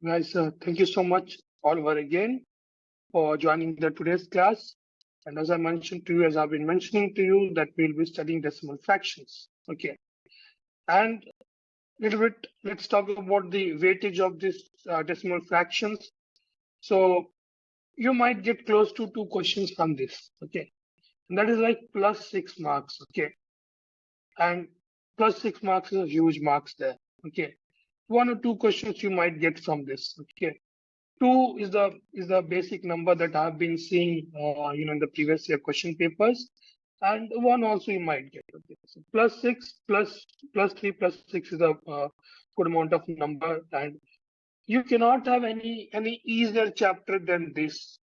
Guys, thank you so much all over again for joining the today's class. And as I mentioned to you, as I've been mentioning to you, that we'll be studying decimal fractions. Okay. And little bit, let's talk about the weightage of this decimal fractions. So you might get close to 2 questions from this. Okay. And that is like plus 6 marks. Okay. And plus 6 marks is a huge marks there. Okay. 1 or 2 questions you might get from this. Okay. 2 is the basic number that I've been seeing, in the previous year question papers, and 1 also you might get. Okay, so plus 6 plus 3 plus 6 is a good amount of number, and you cannot have any easier chapter than this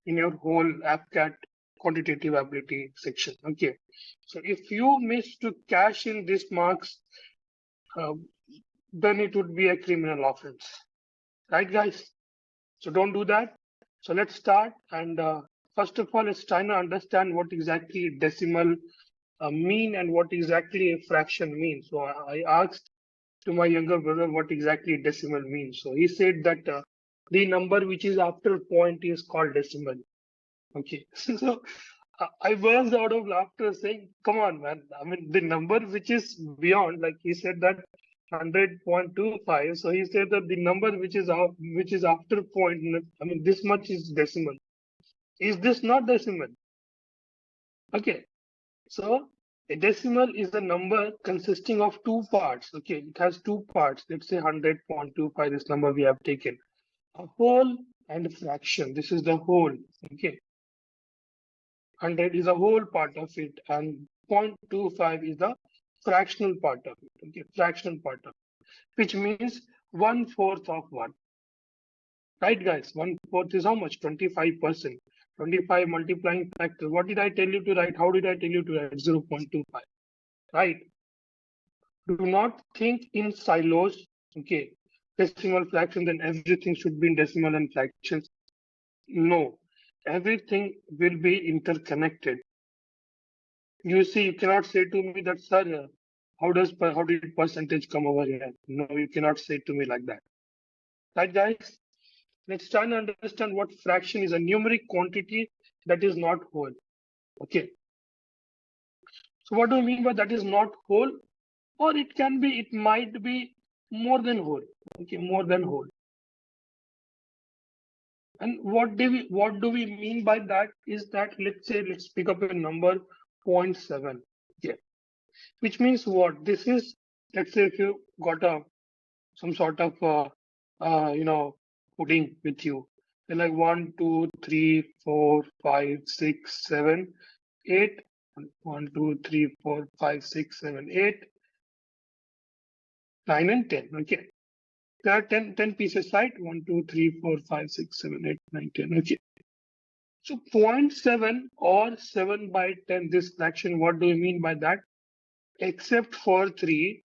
in your whole AFCAT quantitative ability section. Okay, so if you miss to cash in these marks, uh, then it would be a criminal offense, right, guys? So don't do that. So let's start. And first of all, let's try to understand what exactly decimal mean and what exactly a fraction means. So I asked to my younger brother what exactly decimal means. So he said that the number which is after point is called decimal. Okay. So I burst out of laughter saying, come on, man. I mean, the number which is beyond, like he said that 100.25. So he said that the number which is after point, I mean, this much is decimal. Is this not decimal? Okay. So a decimal is the number consisting of 2 parts. Okay. It has 2 parts. Let's say 100.25, this number we have taken. A whole and a fraction. This is the whole. Okay. 100 is a whole part of it, and 0.25 is the fractional part of it. Okay, fractional part of it, which means 1/4 of one. Right, guys? 1/4 is how much? 25%. 25 multiplying factor. What did I tell you to write? How did I tell you to write? 0.25. Right? Do not think in silos. Okay, decimal fraction, then everything should be in decimal and fractions. No, everything will be interconnected. You see, you cannot say to me that, sir, how did percentage come over here? No, you cannot say to me like that. Right, guys? Let's try and understand what fraction is. A numeric quantity that is not whole. Okay. So what do we mean by that is not whole? Or it might be more than whole. Okay, more than whole. And what do we mean by that is that, let's pick up a number 0.7. Okay. Which means what? This is, let's say if you got some sort of pudding with you. They're like 1, 2, 3, 4, 5, 6, 7, 8. 1, 2, 3, 4, 5, 6, 7, 8, 9, and 10. Okay. There are 10 pieces, right? 1, 2, 3, 4, 5, 6, 7, 8, 9, 10. Okay. So 0.7 or 7 by 10, this fraction, what do we mean by that? Except for 3,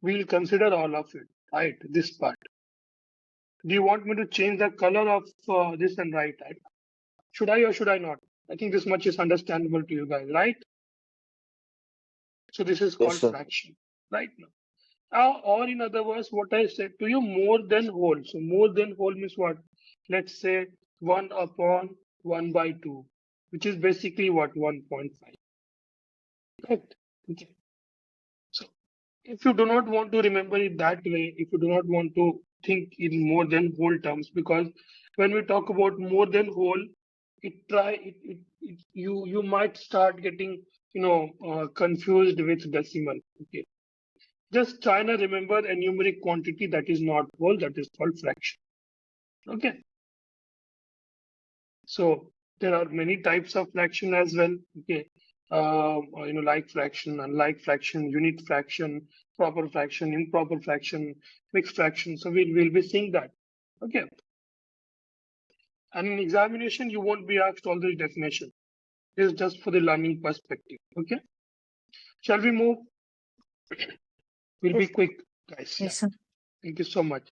we'll consider all of it, right? This part. Do you want me to change the color of this and write that? Should I or should I not? I think this much is understandable to you guys, right? So this is Yes, called sir. fraction, right? Now, or in other words, what I said to you, more than whole. So more than whole means what? Let's say 1 upon 1 by 2, which is basically what? 1.5. Right? Okay. So if you do not want to remember it that way, if you do not want to think in more than whole terms, because when we talk about more than whole, you might start getting confused with decimal. Okay, just try to remember a numeric quantity that is not whole, that is called fraction. Okay, so there are many types of fraction as well. Okay, like fraction, unlike fraction, unit fraction, proper fraction, improper fraction, mixed fraction. So we'll be seeing that. Okay, and in examination you won't be asked all the definition. This is just for the learning perspective. Okay, shall we move? We'll be Yes, quick, guys. Yeah. yes, sir. Thank you so much.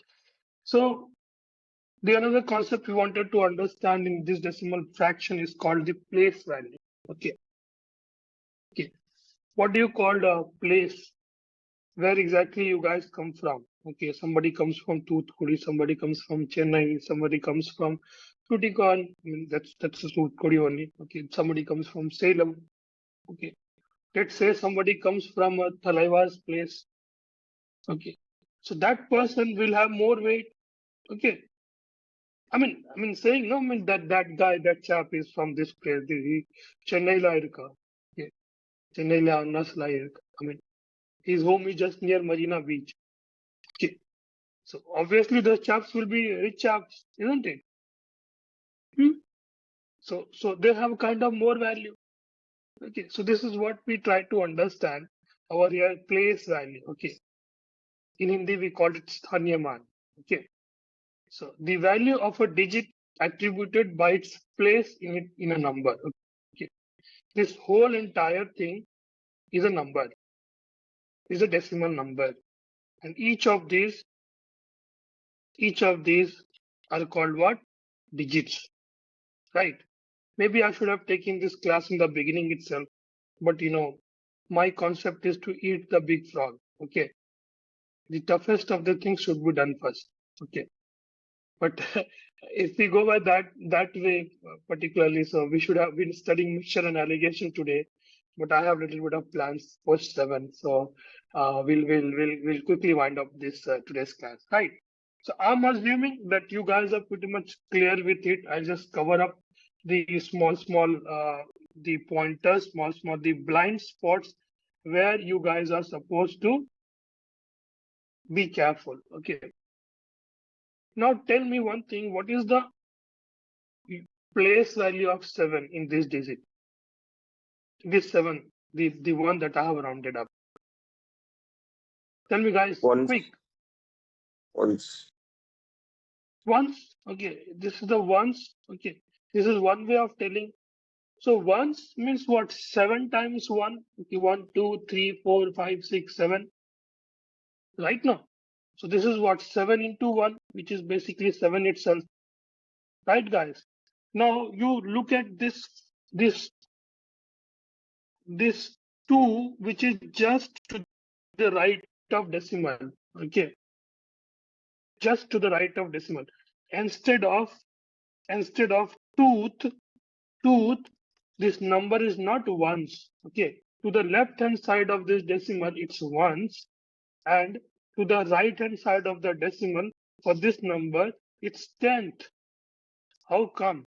So the another concept we wanted to understand in this decimal fraction is called the place value. Okay. Okay. What do you call the place? where exactly you guys come from. Okay, somebody comes from Toothukudi, somebody comes from Chennai, somebody comes from Tuticorin. I mean, that's a Toothukudi only. Okay, somebody comes from Salem. Okay, let's say somebody comes from a Thalaivar's place. Okay, so that person will have more weight. Okay, saying no, I mean that guy, that chap is from this place. He Chennai la irka. Okay, Chennai la annas la irka. I mean, his home is just near Marina Beach. Okay, so obviously those chaps will be rich chaps, isn't it? Hmm? So they have kind of more value. Okay, so this is what we try to understand our here place value. Okay, in Hindi we call it Sthanyaman. Okay, so the value of a digit attributed by its place in a number. Okay, this whole entire thing is a number, is a decimal number, and each of these are called what? Digits, right? Maybe I should have taken this class in the beginning itself, but my concept is to eat the big frog. Okay, the toughest of the things should be done first. Okay, but if we go by that way particularly, so we should have been studying mixture and allegation today. But I have a little bit of plans post 7, so we'll quickly wind up this today's class, right? So I'm assuming that you guys are pretty much clear with it. I'll just cover up the small the pointers, small the blind spots where you guys are supposed to be careful. Okay. Now tell me one thing. What is the place value of 7 in this digit? This 7, the one that I have rounded up. Tell me, guys, Once. quick. Once. Once. Okay, this is the once. Okay, this is one way of telling. So once means what? 7 times 1. Okay, 1, 2, 3, 4, 5, 6, 7. Right now. So this is what? 7 into 1, which is basically 7 itself. Right, guys? Now you look at this 2, which is just to the right of decimal. Okay, just to the right of decimal. Instead of tooth, this number is not ones. Okay, to the left hand side of this decimal it's ones, and to the right hand side of the decimal for this number it's tenth. How come?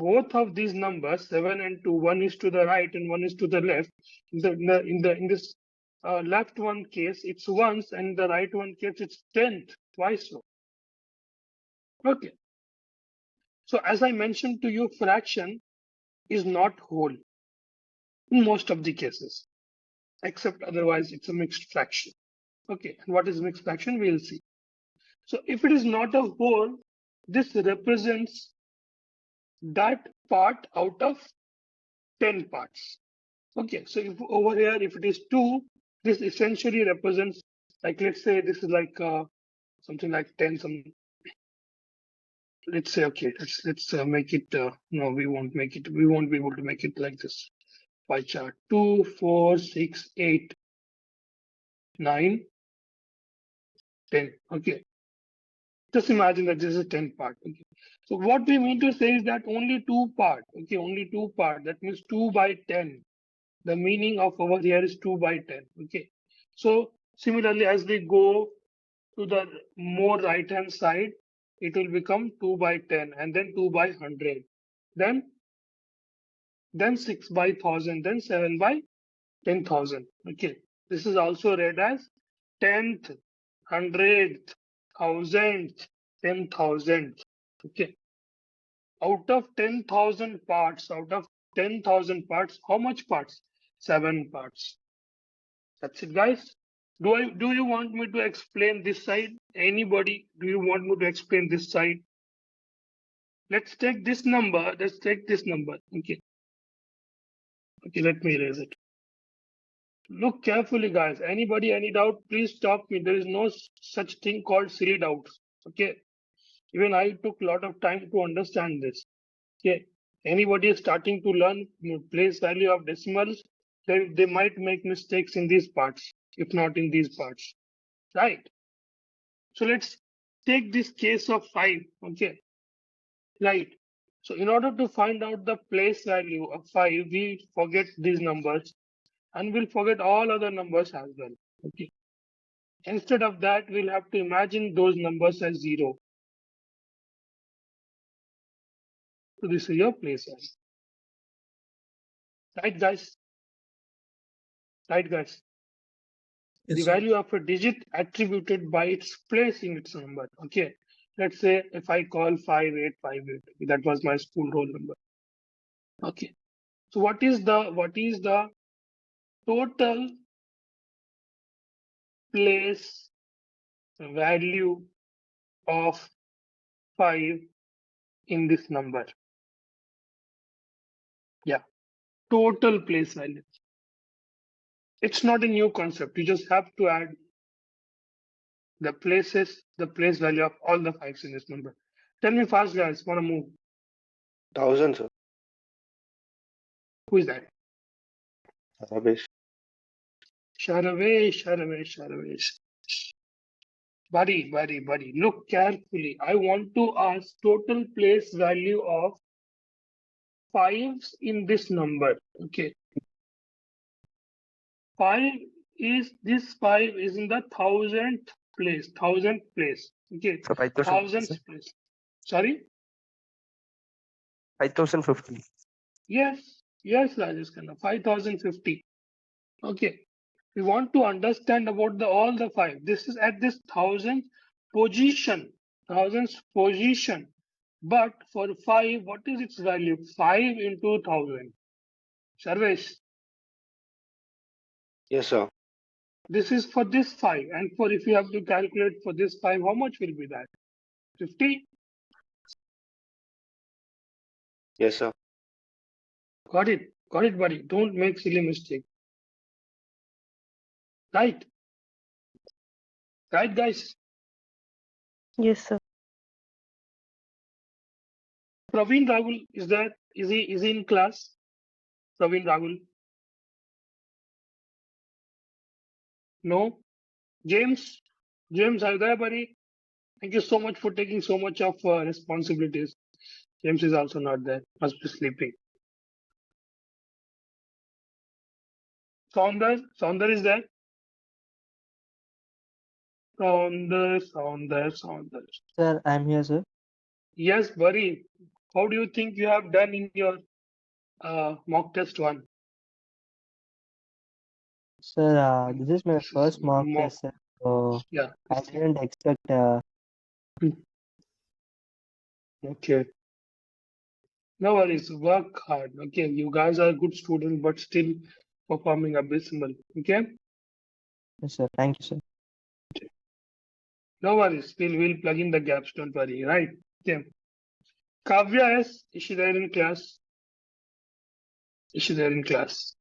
Both of these numbers, 7 and 2, one is to the right and one is to the left. In this left one case, it's ones, and the right one case, it's tenth, twice so. Okay. So as I mentioned to you, fraction is not whole in most of the cases, except otherwise it's a mixed fraction. Okay. And what is mixed fraction? We'll see. So if it is not a whole, this represents that part out of 10 parts. Okay, so if over here, if it is 2, this essentially represents, like, let's say this is like something like 10, let's say, okay, let's make it, no, we won't be able to make it like this pie chart. 2, 4, 6, 8, 9, 10. Okay, just imagine that this is 10 part. Okay, so what we mean to say is that only 2 part. Okay, only 2 part. That means 2 by 10. The meaning of over here is 2 by 10. Okay, so similarly, as we go to the more right hand side, it will become 2 by 10, and then 2 by 100, then 6 by 1000, then 7 by 10,000. Okay, this is also read as 10th, 100th, 1000th, 10,000th. Okay, out of 10,000 parts, how much parts? 7 parts. That's it, guys. Do you want me to explain this side? Anybody, do you want me to explain this side? Let's take this number. Okay. Okay, let me erase it. Look carefully, guys. Anybody, any doubt, please stop me. There is no such thing called silly doubts. Okay. Even I took a lot of time to understand this. Okay. Anybody is starting to learn place value of decimals, they might make mistakes in these parts, if not in these parts, right? So let's take this case of 5, okay, right? So in order to find out the place value of 5, we forget these numbers and we'll forget all other numbers as well, okay? Instead of that, we'll have to imagine those numbers as 0. So this is your place value. Right, guys? Right, guys? Yes, The sir. value of a digit attributed by its place in its number. Okay. Let's say if I call 5858, that was my school roll number. Okay. So what is the total place value of 5 in this number? Yeah. Total place value. It's not a new concept. You just have to add the place value of all the 5s in this number. Tell me fast, guys. Wanna move? 1000, sir. Who is that? Ramesh. Sharavesh. Buddy. Look carefully. I want to ask total place value of 5s in this number. Okay. 5 this 5 is in the 1000th place. 1000th place. Okay. So 5,000, 1000th place. Sorry? 5,050. Yes, Rajesh Khanna. 5050. Okay. We want to understand about all the 5. This is at this 1000th position. 1000th position. But for 5, what is its value? 5 into 1000. Sarvesh, Yes, sir. this is for this 5. And for if you have to calculate for this 5, how much will be that? 50? Yes, sir. Got it, buddy. Don't make silly mistake. Right? Right, guys? Yes, sir. Praveen Rahul is there? Is he in class? Praveen Rahul? No? James, are you there, buddy? Thank you so much for taking so much of responsibilities. James is also not there. Must be sleeping. Sounder is there. Sounder. Sir, I'm here, sir. Yes, buddy. How do you think you have done in your mock test 1? Sir, this is my first mock Mock. test, sir. So Yeah. I didn't expect. Okay. No worries. Work hard. Okay. You guys are good students, but still performing abysmal. Okay. Yes, sir. Thank you, sir. No worries. We'll plug in the gaps. Don't worry. Right. Okay. Kavya is she there in class? Is she there in class?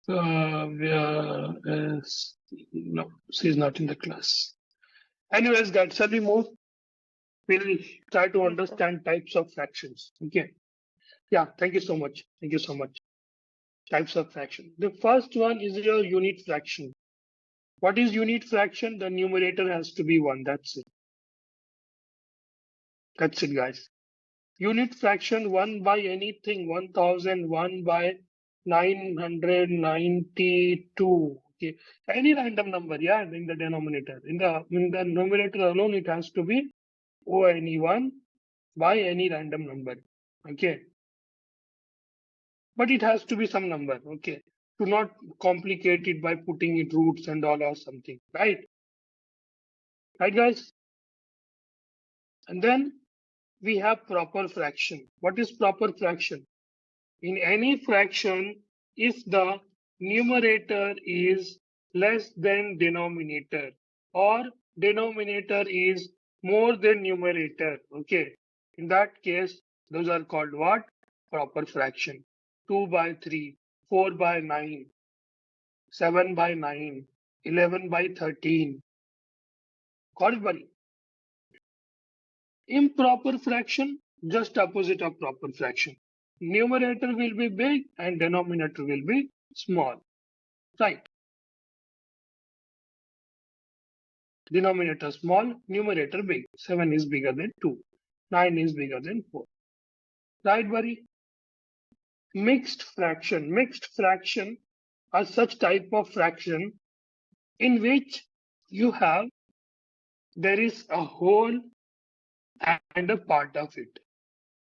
Kavya is no, she's not in the class. Anyways, guys, shall we move? We'll try to understand types of fractions. Okay. Yeah, thank you so much. Types of fraction. The first one is your unit fraction. What is unit fraction? The numerator has to be 1. That's it. That's it, guys. Unit fraction 1 by anything, 1001 by 992. Okay. Any random number, yeah, in the denominator. In the numerator alone, it has to be O any 1 by any random number. Okay. But it has to be some number. Okay. To not complicate it by putting it roots and all or something. Right? Right, guys? And then we have proper fraction. What is proper fraction? In any fraction, if the numerator is less than denominator or denominator is more than numerator, okay, in that case, those are called what? Proper fraction. 2 by 3, 4 by 9, 7 by 9, 11 by 13. Got it, buddy? Improper fraction, just opposite of proper fraction. numerator will be big and denominator will be small, right? Denominator small, numerator big. 7 is bigger than 2. 9 is bigger than 4. Right, buddy? Mixed fraction. Mixed fraction are such type of fraction in which there is a whole and a part of it,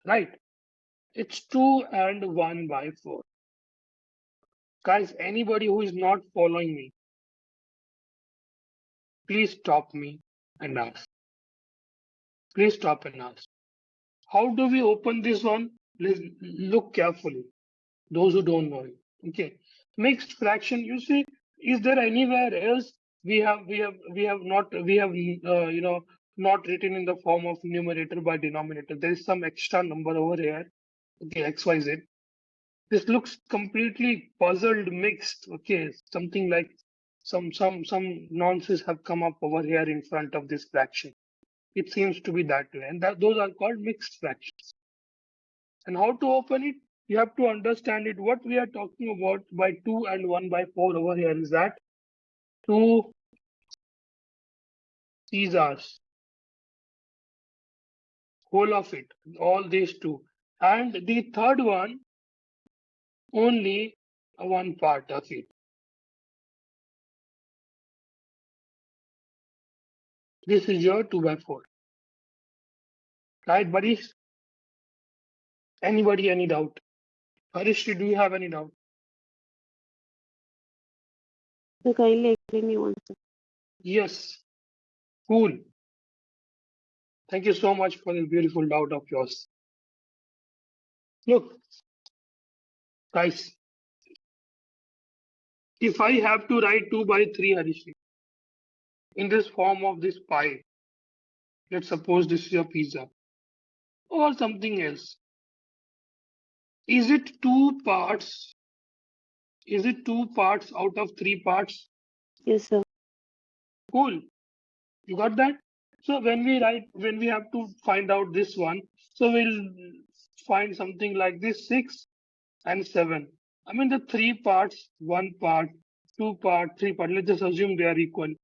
right? It's 2 and 1 by 4. Guys, anybody who is not following me, please stop me and ask. Please stop and ask. How do we open this one? Let's look carefully. Those who don't know it. Okay. Mixed fraction, you see, is there anywhere else we have not written in the form of numerator by denominator. There is some extra number over here. Okay, XYZ. This looks completely puzzled, mixed. Okay, something like some nonsense have come up over here in front of this fraction. It seems to be that way, and those are called mixed fractions. And how to open it? You have to understand it. What we are talking about by 2 and 1 by 4 over here is that 2 Caesars, whole of it, all these two. And the third one, only one part of it. This is your 2 by 4. Right, buddies? Anybody, any doubt? Harish, do you have any doubt? So kindly explain me once. Yes. Cool. Thank you so much for this beautiful doubt of yours. Look, guys, if I have to write 2 by 3, Harish, in this form of this pie, let's suppose this is a pizza or something else. Is it 2 parts? Is it 2 parts out of 3 parts? Yes, sir. Cool. You got that? So when we have to find out this one, so we'll find something like this 6 and 7. I mean the 3 parts, 1 part, 2 part, 3 part. Let's just assume they are equal.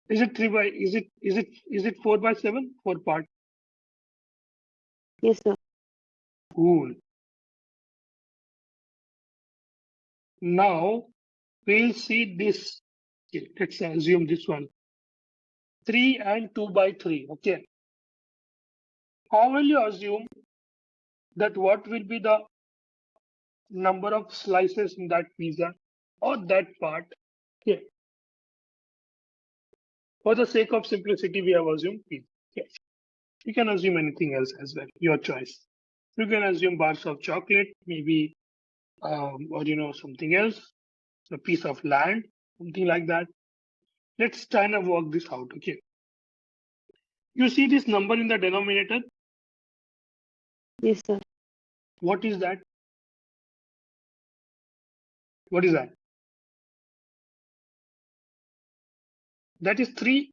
Is it 4 by 7? 4 part. Yes, sir. Cool. Now we'll see this. Okay, let's assume this one. 3 and 2 by 3. Okay. How will you assume that what will be the number of slices in that pizza or that part? Okay. For the sake of simplicity, we have assumed pizza. Okay. You can assume anything else as well, your choice. You can assume bars of chocolate, maybe, or something else, a piece of land, something like that. Let's try and work this out. Okay. You see this number in the denominator? Yes, sir. What is that? What is that? That is 3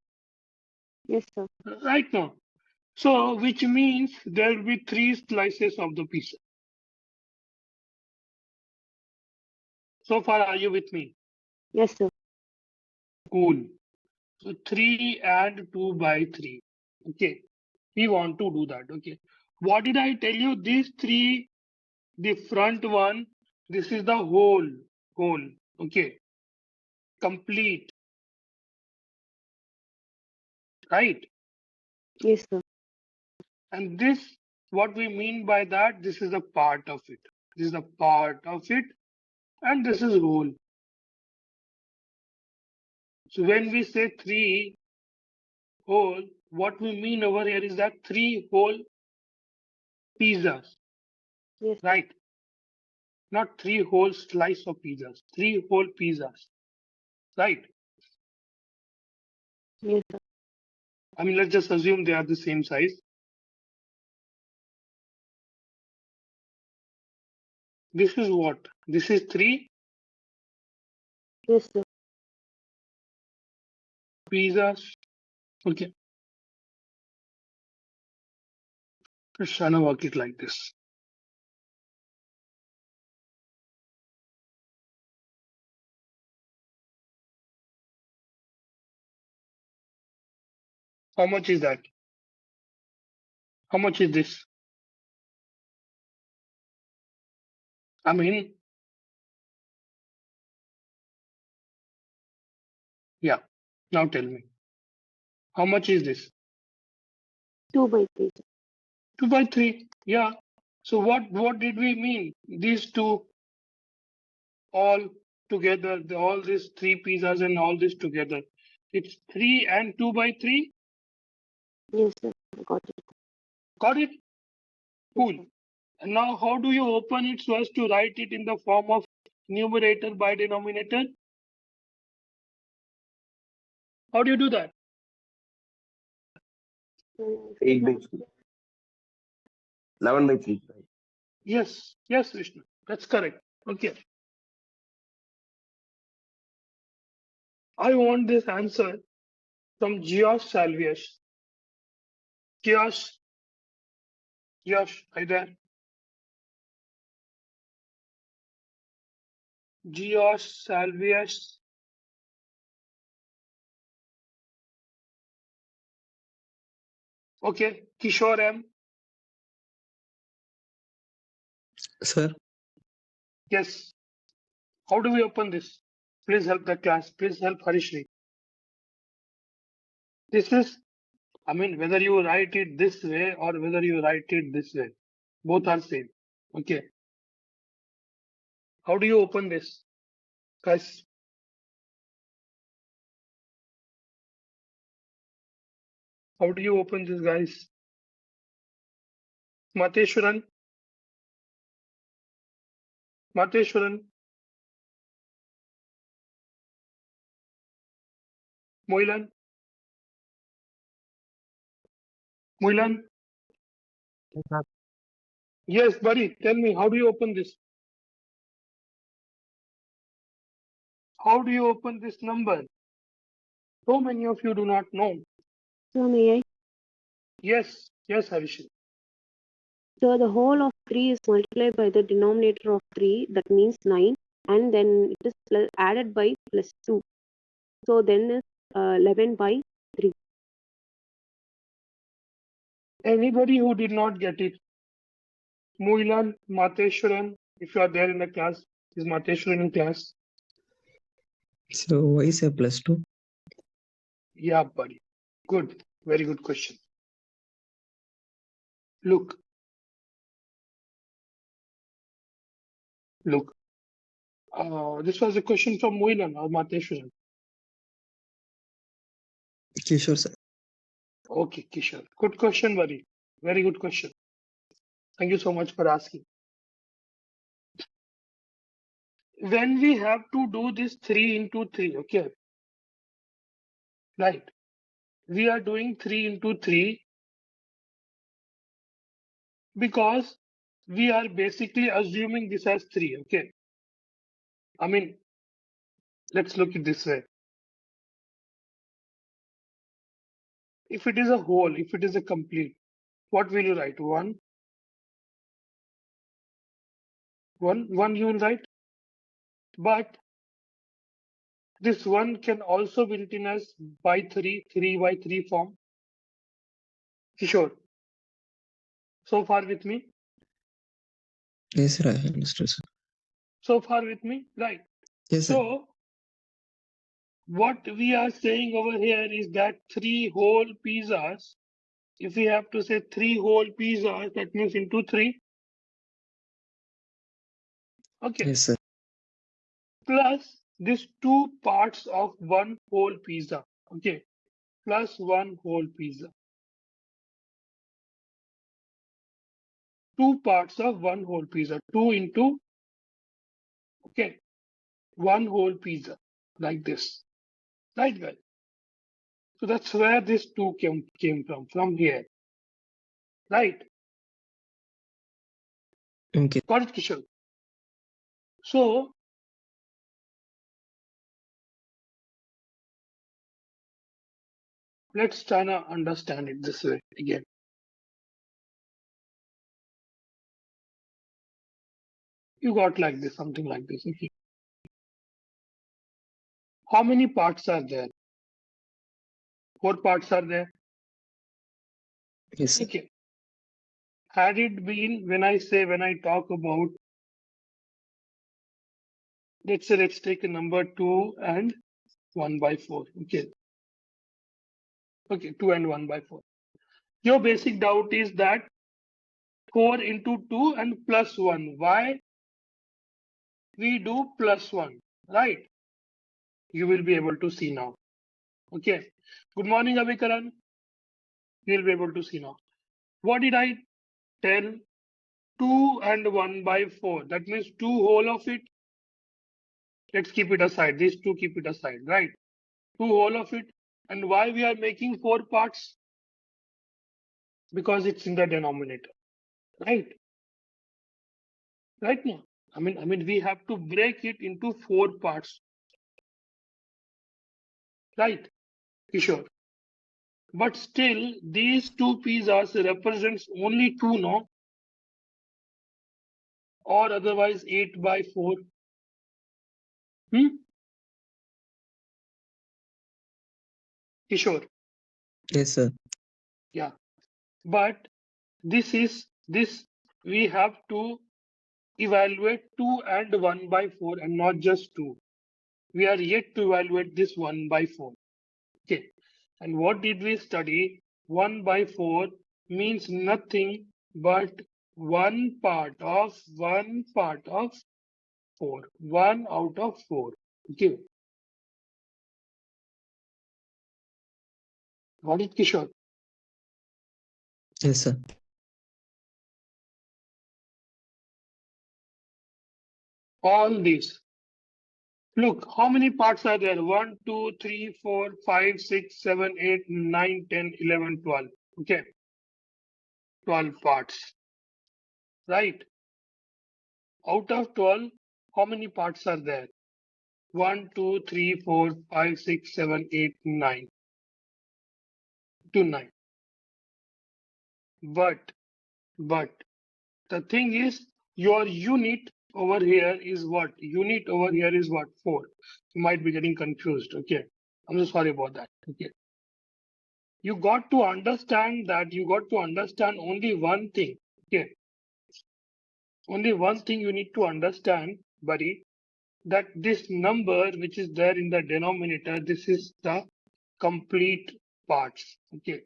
Yes, sir. right now. So, which means there will be 3 slices of the pizza. So far, are you with me? Yes, sir. Cool. So 3 and 2 by 3. Okay. We want to do that. Okay. What did I tell you? These 3, the front one, this is the whole. Okay. Complete. Right. Yes, sir. And this, what we mean by that, this is a part of it. This is a part of it. And this is whole. So when we say 3 whole, what we mean over here is that 3 whole pizzas. Yes, sir. Right. Not 3 whole slice of pizzas. 3 whole pizzas. Right. Yes, sir. I mean, let's just assume they are the same size. This is what? This is 3 Yes, sir. pizzas. Okay. Let's try to work it like this. How much is that? How much is this? I mean, yeah. Now tell me. How much is this? 2 by 3. 2 by 3. Yeah. So what did we mean? These two all together, all these 3 pizzas and all this together. It's 3 and 2 by 3. Yes, sir. I got it. Got it? Yes, Cool. sir. And now how do you open it so as to write it in the form of numerator by denominator? How do you do that? 8 by 3. 11 by 3. Right? Yes, yes, Vishnu. That's correct. Okay. I want this answer from George Salvius. George, are you there? George Salvius. Okay. Kishore M. Sir, Yes. How do we open this? Please help the class. Please help Harishri. This is, I mean, whether you write it this way or whether you write it this way, both are same. Okay. How do you open this, guys? How do you open this, guys? Mateshwaran. Mateshwaran. Moilan. Moilan. Yes, sir. Yes, buddy. Tell me, how do you open this? How do you open this number? So many of you do not know. So may I? Yes, yes, Harishri. So the whole of 3 is multiplied by the denominator of 3, that means 9, and then it is added by plus 2. So then is 11 by 3. Anybody who did not get it, Moilan, Mateshwaran, if you are there in the class, is Mateshwaran in class? so why is a plus 2? Yeah, buddy. Good. Very good question. Look. This was a question from Moilan or Mateshwaran. Kishore, sir. Okay, Kishore. Good question, buddy. Very good question. Thank you so much for asking. When we have to do this 3 into 3, okay? Right. We are doing 3 into 3 because we are basically assuming this as 3, okay? I mean, let's look at this way. If it is a whole, if it is a complete, what will you write? 1, 1 you will write. But this 1 can also be written as by 3, 3 by 3 form. Kishore, so far with me? Yes, sir, I understood, sir. So far with me? Right. Yes, sir. So, what we are saying over here is that 3 whole pizzas, if we have to say 3 whole pizzas, that means into 3. Okay. Yes, sir. Plus these 2 parts of 1 whole pizza. Okay. Plus 1 whole pizza. 2 parts of 1 whole pizza. 2 into, okay, 1 whole pizza. Like this. Right, guys? So that's where this 2 came from here. Right? Okay. Got it, Kishore? So, let's try to understand it this way again. You got like this, something like this. Okay. How many parts are there? 4 parts are there. Yes, sir. Okay. Had it been, when I talk about, let's say, let's take a number 2 and 1 by 4. Okay. Okay, 2 and 1 by 4. Your basic doubt is that 4 into 2 and plus 1. Why we do plus 1, right? You will be able to see now. Okay. Good morning, Avikaran. You will be able to see now. What did I tell? 2 and 1 by 4. That means 2 whole of it. Let's keep it aside. These 2 keep it aside, right? 2 whole of it. And why we are making 4 parts? Because it's in the denominator, right? Right now. I mean, we have to break it into 4 parts, right? Kishore. But still, these 2 pizzas represents only 2, no? Or otherwise 8 by 4. Kishore. Yes, sir. Yeah. But this we have to evaluate 2 and 1 by 4 and not just 2. We are yet to evaluate this 1 by 4. Okay. And what did we study? 1 by 4 means nothing but one part of 4. 1 out of 4. Okay. Got it, Kishore? Yes, sir. All these. Look, how many parts are there? 1, 2, 3, 4, 5, 6, 7, 8, 9, 10, 11, 12. Okay. 12 parts. Right? Out of 12, how many parts are there? 1, 2, 3, 4, 5, 6, 7, 8, 9. To 9. But the thing is, your unit over here is what? Unit over here is what? 4. You might be getting confused. Okay. I'm so sorry about that. Okay. You got to understand that you got to understand only one thing. Okay. Only one thing you need to understand, buddy, that this number which is there in the denominator, this is the complete parts. Okay.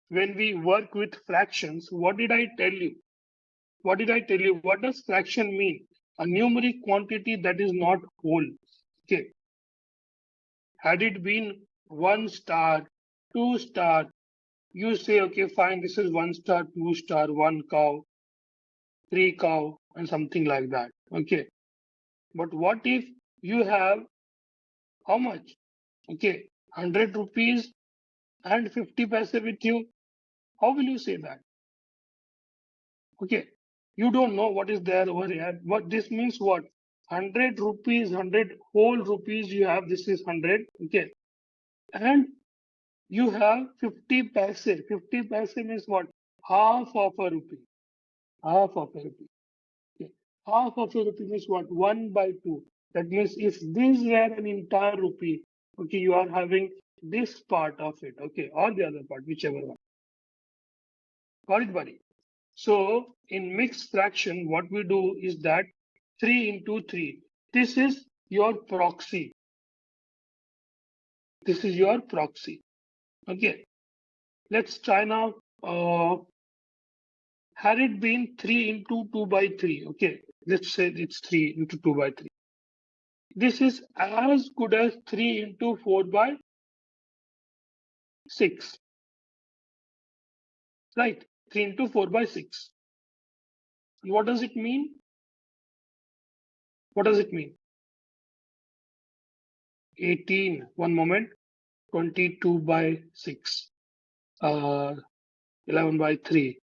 When we work with fractions, what did I tell you? What did I tell you? What does fraction mean? A numeric quantity that is not whole. Okay. Had it been 1 star, 2 star, you say, okay, fine, this is 1 star, 2 star, 1 cow, 3 cow, and something like that. Okay. But what if you have how much? Okay, 100 rupees and 50 paise with you? How will you say that? Okay, you don't know what is there over here. What this means what? 100 rupees, 100 whole rupees you have, this is 100. Okay. And you have 50 paise. 50 paise means what? Half of a rupee. Half of a rupee. Okay. Half of a rupee means what? 1 by 2. That means if this were an entire rupee, okay, you are having this part of it, okay, or the other part, whichever one. Got it, buddy? So in mixed fraction, what we do is that 3 into 3. This is your proxy. This is your proxy. Okay. Let's try now. Had it been 3 into 2 by 3, okay, let's say it's 3 into 2 by 3. This is as good as 3 into 4 by 6. Right? 3 into 4 by 6. What does it mean? What does it mean? 18. One moment. 22 by 6. 11 by 3.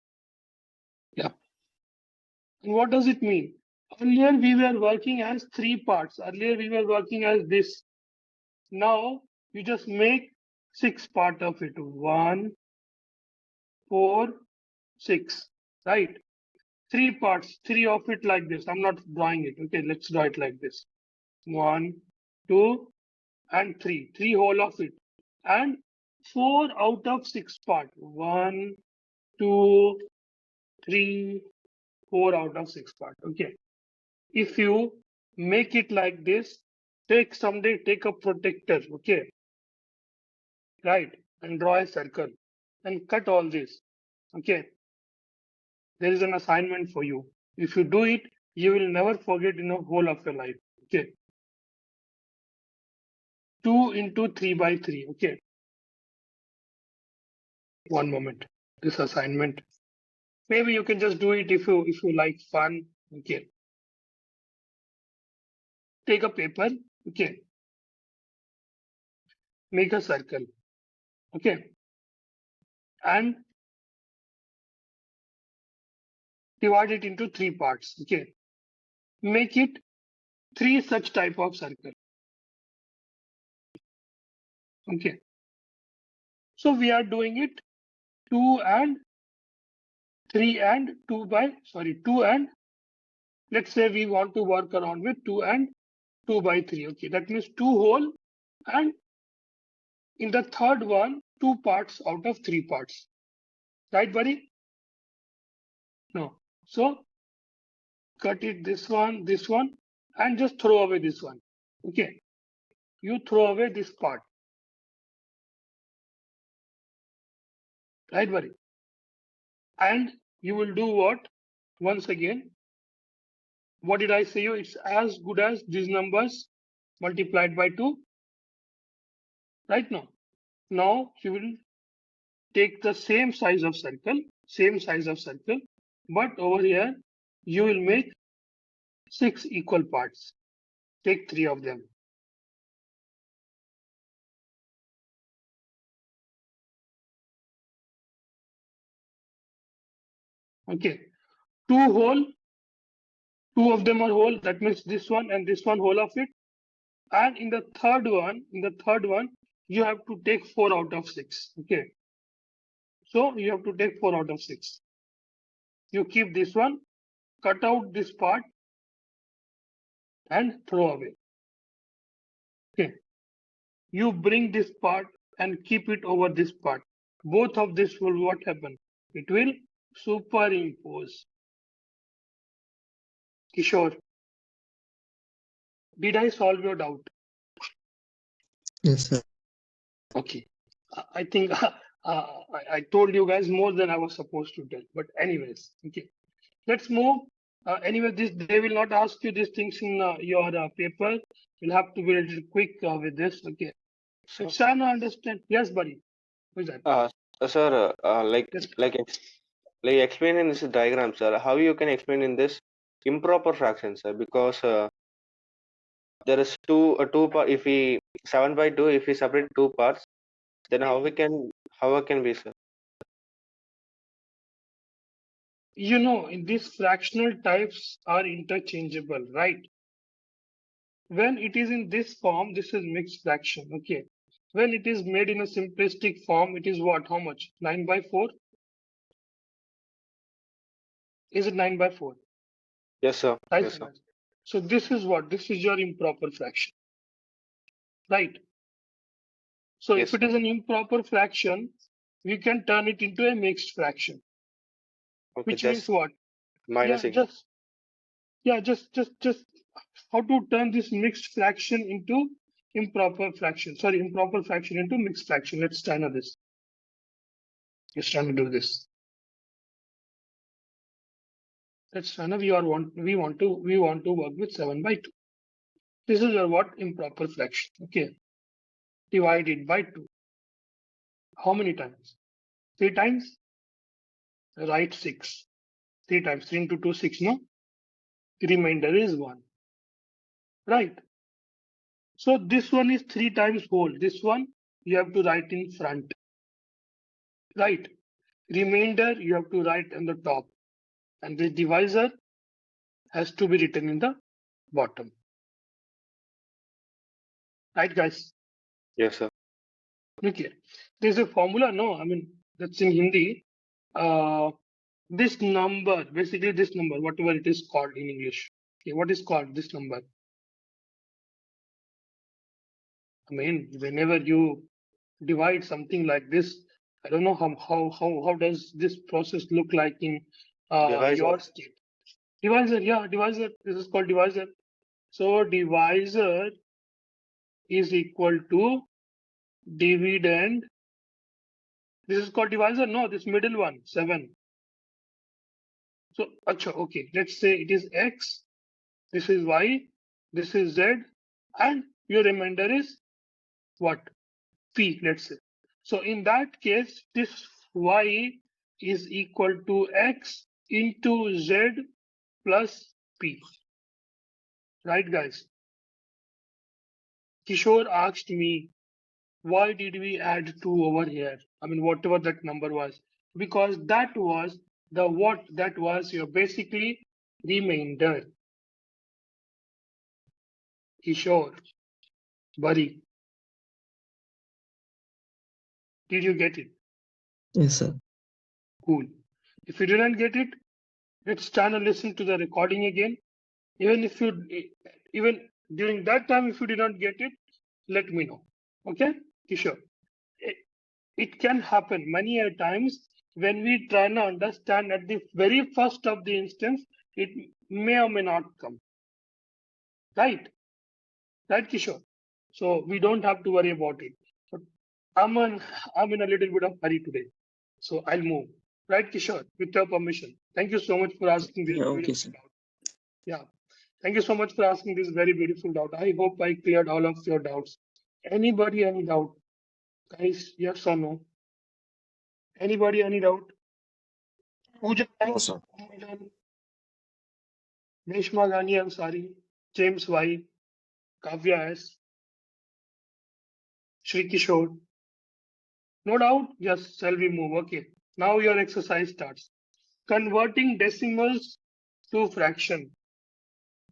Yeah. And what does it mean? Earlier we were working as 3 parts. Earlier we were working as this. Now you just make 6 part of it. 1, 4, 6. Right? 3 parts. 3 of it like this. I'm not drawing it. Okay, let's draw it like this. 1, 2, and 3. 3 whole of it. And 4 out of 6 part. 1, 2, 3, 4 out of 6 part. Okay. If you make it like this, take a protector. Okay. Right. And draw a circle and cut all this. Okay. There is an assignment for you. If you do it, you will never forget in the whole of your life. Okay. 2 into 3 by 3. Okay. One moment. This assignment. Maybe you can just do it if you like fun. Okay. Take a paper. Okay. Make a circle. Okay. And divide it into 3 parts. Okay. Make it 3 such type of circle. Okay. So we are doing it 2 and 3 and 2 and let's say we want to work around with 2 and 2 by 3. Okay. That means 2 whole and in the third one, 2 parts out of 3 parts. Right, buddy? No. So cut it this one, and just throw away this one. Okay. You throw away this part. Right, buddy? And you will do what? Once again, what did I say you? It's as good as these numbers multiplied by 2. Right now. Now you will take the same size of circle, but over here you will make 6 equal parts. Take 3 of them. Okay. 2 whole, 2 of them are whole. That means this one and this one whole of it. And in the third one, you have to take 4 out of 6. Okay. So you have to take 4 out of 6. You keep this one, cut out this part and throw away. Okay. You bring this part and keep it over this part. Both of this will what happen? It will superimpose. Kishore, did I solve your doubt? Yes, sir. Okay. I think I told you guys more than I was supposed to tell. But anyways, okay. Let's move. Anyway, they will not ask you these things in your paper. You'll have to be a little quick with this. Okay. So Sure. trying to understand. Yes, buddy. Who's that? Sir, Yes. like explain in this diagram, sir, how you can explain in this improper fraction, sir, because there is two part. If we 7 by 2, if we separate 2 parts, then how can we, sir? You know, in these fractional types are interchangeable, right? When it is in this form, this is mixed fraction. Okay. When it is made in a simplistic form, it is what? How much? 9 by 4? Is it 9 by 4? Yes, sir. Right. Yes, sir. So this is what? This is your improper fraction. Right. So Yes, if it is an improper fraction, we can turn it into a mixed fraction. okay, Which means what? minusing. Just how to turn this mixed fraction into improper fraction. Sorry, improper fraction into mixed fraction. Let's try now this. Let's try to do this. Let's try now. We want to work with 7 by 2. This is your what? Improper fraction. Okay. Divide it by 2. How many times? 3 times? Write 6. 3 times. 3 into 2, 6, no? The remainder is 1. Right. So this one is 3 times whole. This one you have to write in front. Right. Remainder you have to write on the top. And the divisor has to be written in the bottom. Right, guys? Yes, sir. Okay. There's a formula. No, I mean, that's in Hindi. This number, basically this number, whatever it is called in English. Okay, what is called this number? I mean, whenever you divide something like this, I don't know how does this process look like in Divisor. your state. Divisor, yeah, divisor. This is called divisor. So divisor is equal to dividend. This is called divisor. No, this middle one, 7. So, acha, okay. Let's say it is x. This is y. This is z, and your remainder is what? P. Let's say. So in that case, this y is equal to x into z plus p. Right, guys? Kishore asked me, why did we add 2 over here? I mean, whatever that number was. Because that was that was your basically remainder. Kishore, Bari, did you get it? Yes, sir. Cool. If you didn't get it, let's try and listen to the recording again. Even during that time, if you did not get it, let me know. Okay, Kishore. It can happen many a times when we try to understand at the very first of the instance, it may or may not come. Right? Right, Kishore? So we don't have to worry about it. But I'm in a little bit of hurry today. So I'll move. Right, Kishore, with your permission. Thank you so much for asking this Yeah, okay, beautiful sir. doubt. Yeah. Thank you so much for asking this very beautiful doubt. I hope I cleared all of your doubts. Anybody, any doubt? Guys, yes or no? Anybody, any doubt? Pooja, No, sir. Neshma Gani Ansari, James Y, Kavya S, Shri Kishore. No doubt? Yes, shall we move? Okay. Now your exercise starts. Converting decimals to fraction.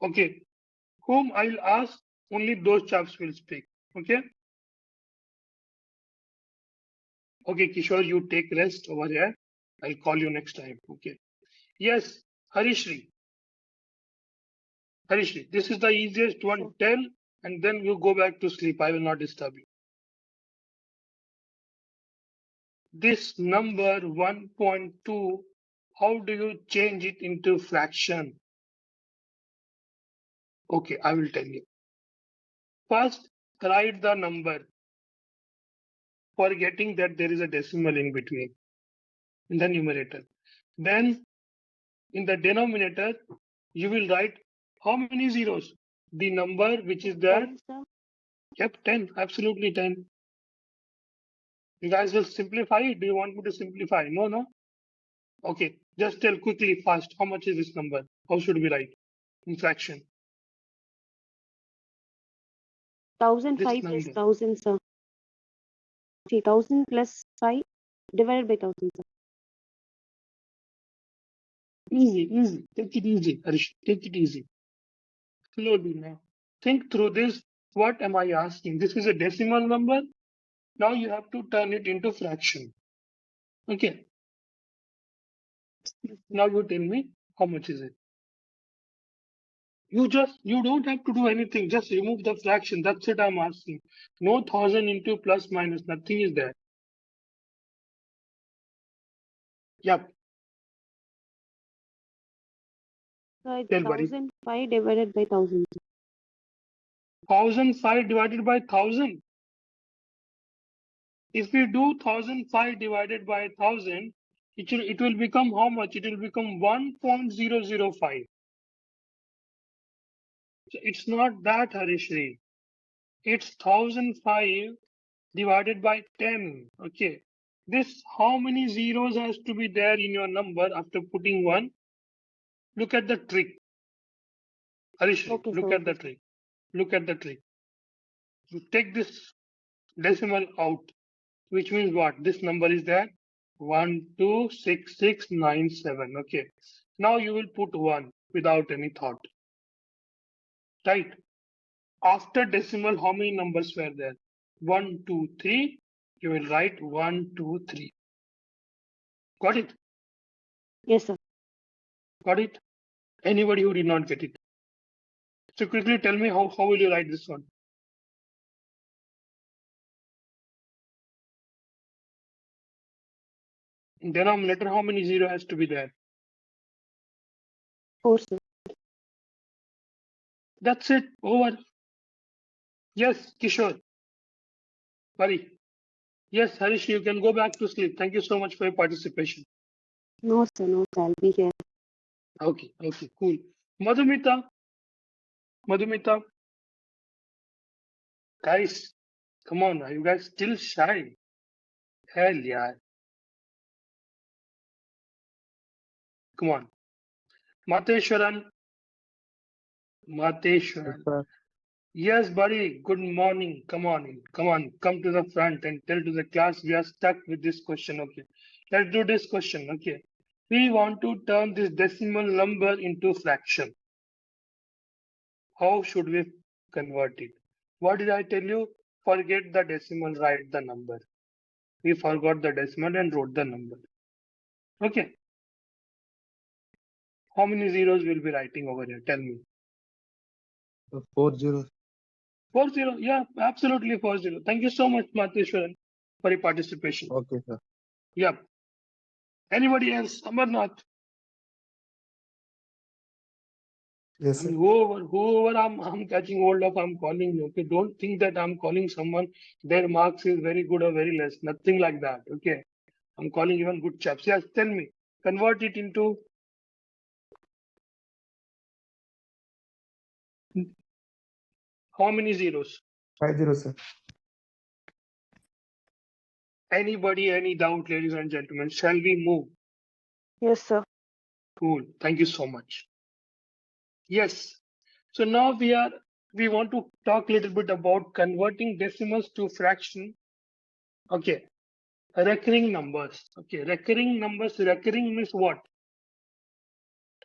Okay. Whom I'll ask, only those chaps will speak. Okay. Okay, Kishore, you take rest over here. I'll call you next time. Okay. Yes, Harishri. Harishri, this is the easiest one. Sure. Tell, and then you go back to sleep. I will not disturb you. This number 1.2, how do you change it into fraction? Okay, I will tell you. First, write the number, forgetting that there is a decimal in between in the numerator. Then in the denominator, you will write how many zeros? The number which is there. 10, sir. Yep, 10. Absolutely 10. You guys will simplify it. Do you want me to simplify? No, no. Okay, just tell quickly, fast. How much is this number? How should we write in fraction? 1005 This plus number. 1000, sir. See, 1000 plus 5 divided by 1000, sir. Easy, easy. Take it easy, Harish. Take it easy. Slowly now. Think through this. What am I asking? This is a decimal number. Now you have to turn it into fraction. Okay. Now you tell me how much is it? You don't have to do anything. Just remove the fraction. That's it I'm asking. No 1000 into plus minus. Nothing is there. Yep. So it's Tell buddy. 1005 divided by 1000. 1005 divided by 1000. If we do 1005 divided by 1000, it will become how much? It will become 1.005. So it's not that, Harishri. It's 1005 divided by 10. Okay. This, how many zeros has to be there in your number after putting 1? Look at the trick. Harishri, Okay, look sir. at the trick. Look at the trick. You take this decimal out, which means what? This number is there. 126697. Okay. Now you will put 1 without any thought. Right? After decimal, how many numbers were there? 1, 2, 3. You will write 1, 2, 3. Got it? Yes, sir. Got it? Anybody who did not get it? So quickly tell me how will you write this one? In denominator, how many 0 has to be there? 4, sir. That's it. Over. Yes, Kishore. Sorry. Yes, Harish, you can go back to sleep. Thank you so much for your participation. No, sir. No, sir. I'll be here. Okay, cool. Madhumita. Guys, come on, are you guys still shy? Hell yeah. Come on. Mateshwaran. Yes, sir. Yes, buddy. Good morning. Come on in. Come on. Come to the front and tell to the class we are stuck with this question. Okay. Let's do this question. Okay. We want to turn this decimal number into fraction. How should we convert it? What did I tell you? Forget the decimal, write the number. We forgot the decimal and wrote the number. Okay. How many zeros will be writing over here? Tell me. 40. 40. Yeah, absolutely 40. Thank you so much, Mateshwaran, for your participation. Okay, sir. Yeah. Anybody else? Amarnath. Yes, I sir. mean, whoever I'm catching hold of, I'm calling you. Okay. Don't think that I'm calling someone, their marks is very good or very less. Nothing like that. Okay. I'm calling even good chaps. Yes, tell me. Convert it into how many zeros? 50, sir. Anybody, any doubt, ladies and gentlemen? Shall we move? Yes, sir. Cool. Thank you so much. Yes. So now we want to talk a little bit about converting decimals to fraction. Okay. Recurring numbers. Okay. Recurring numbers. Recurring means what?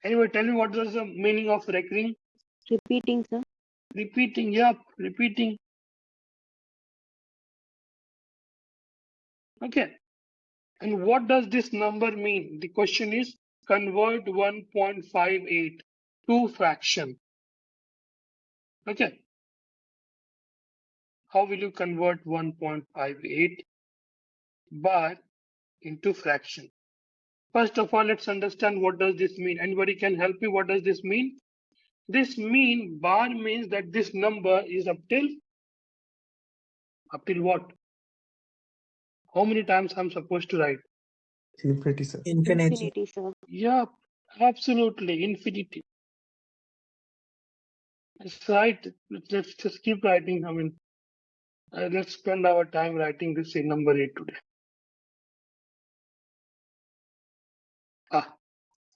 Anyway, tell me what was the meaning of recurring? Repeating, sir. Repeating. Yep. Repeating. Okay. And what does this number mean? The question is convert 1.58 to fraction. Okay. How will you convert 1.58 bar into fraction? First of all, let's understand what does this mean. Anybody can help me? What does this mean? This bar means that this number is up till what? How many times I'm supposed to write? Infinity, sir. Infinity, sir. Yeah, absolutely infinity. That's right. Let's just keep writing. I mean, let's spend our time writing this in number 8 today.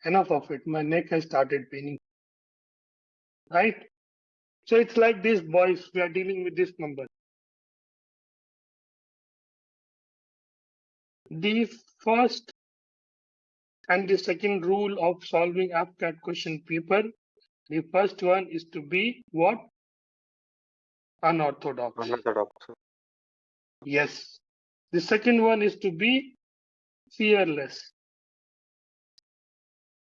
Enough of it. My neck has started paining. Right? So it's like this, boys. We are dealing with this number. The first and the second rule of solving AFCAT question paper. The first one is to be what? Unorthodox. Unorthodox. Yes. The second one is to be fearless.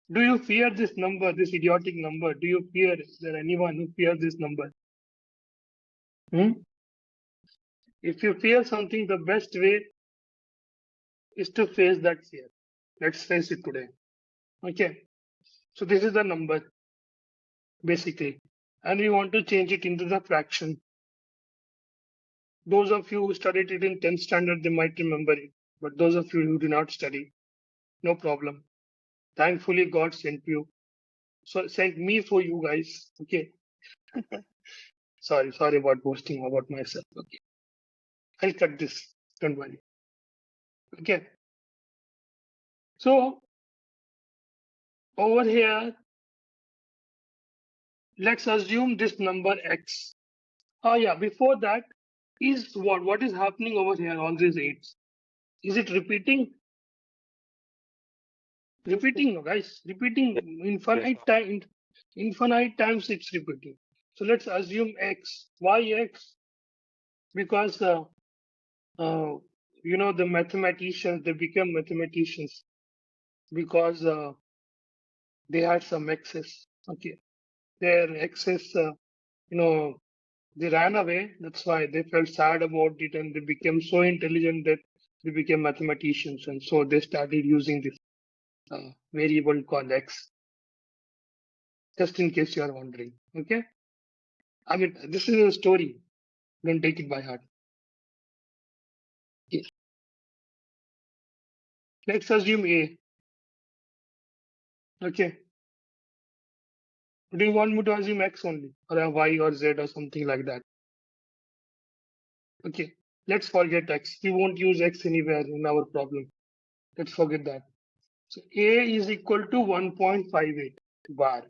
Do you fear this number, this idiotic number? Do you fear? Is there anyone who fears this number? If you fear something, the best way is to face that fear. Let's face it today. Okay. So this is the number, basically. And we want to change it into the fraction. Those of you who studied it in 10th standard, they might remember it. But those of you who do not study, no problem. Thankfully, God sent you. So sent me for you guys. Okay. Sorry about boasting about myself. Okay. I'll cut this. Don't worry. Okay. So over here, let's assume this number x. Oh yeah, before that is what? What is happening over here, all these 8s? Is it repeating? Repeating, no, guys. Repeating infinite times it's repeating. So let's assume x. Why x? Because the mathematicians, they became mathematicians because they had some excess. Okay, their excess, they ran away. That's why they felt sad about it, and they became so intelligent that they became mathematicians, and so they started using this variable called x. Just in case you are wondering, okay? I mean, this is a story. Don't take it by heart. Yes. Let's assume A. Okay. Do you want me to assume X only, or a Y or Z or something like that? Okay. Let's forget X. We won't use X anywhere in our problem. Let's forget that. So A is equal to 1.58 bar.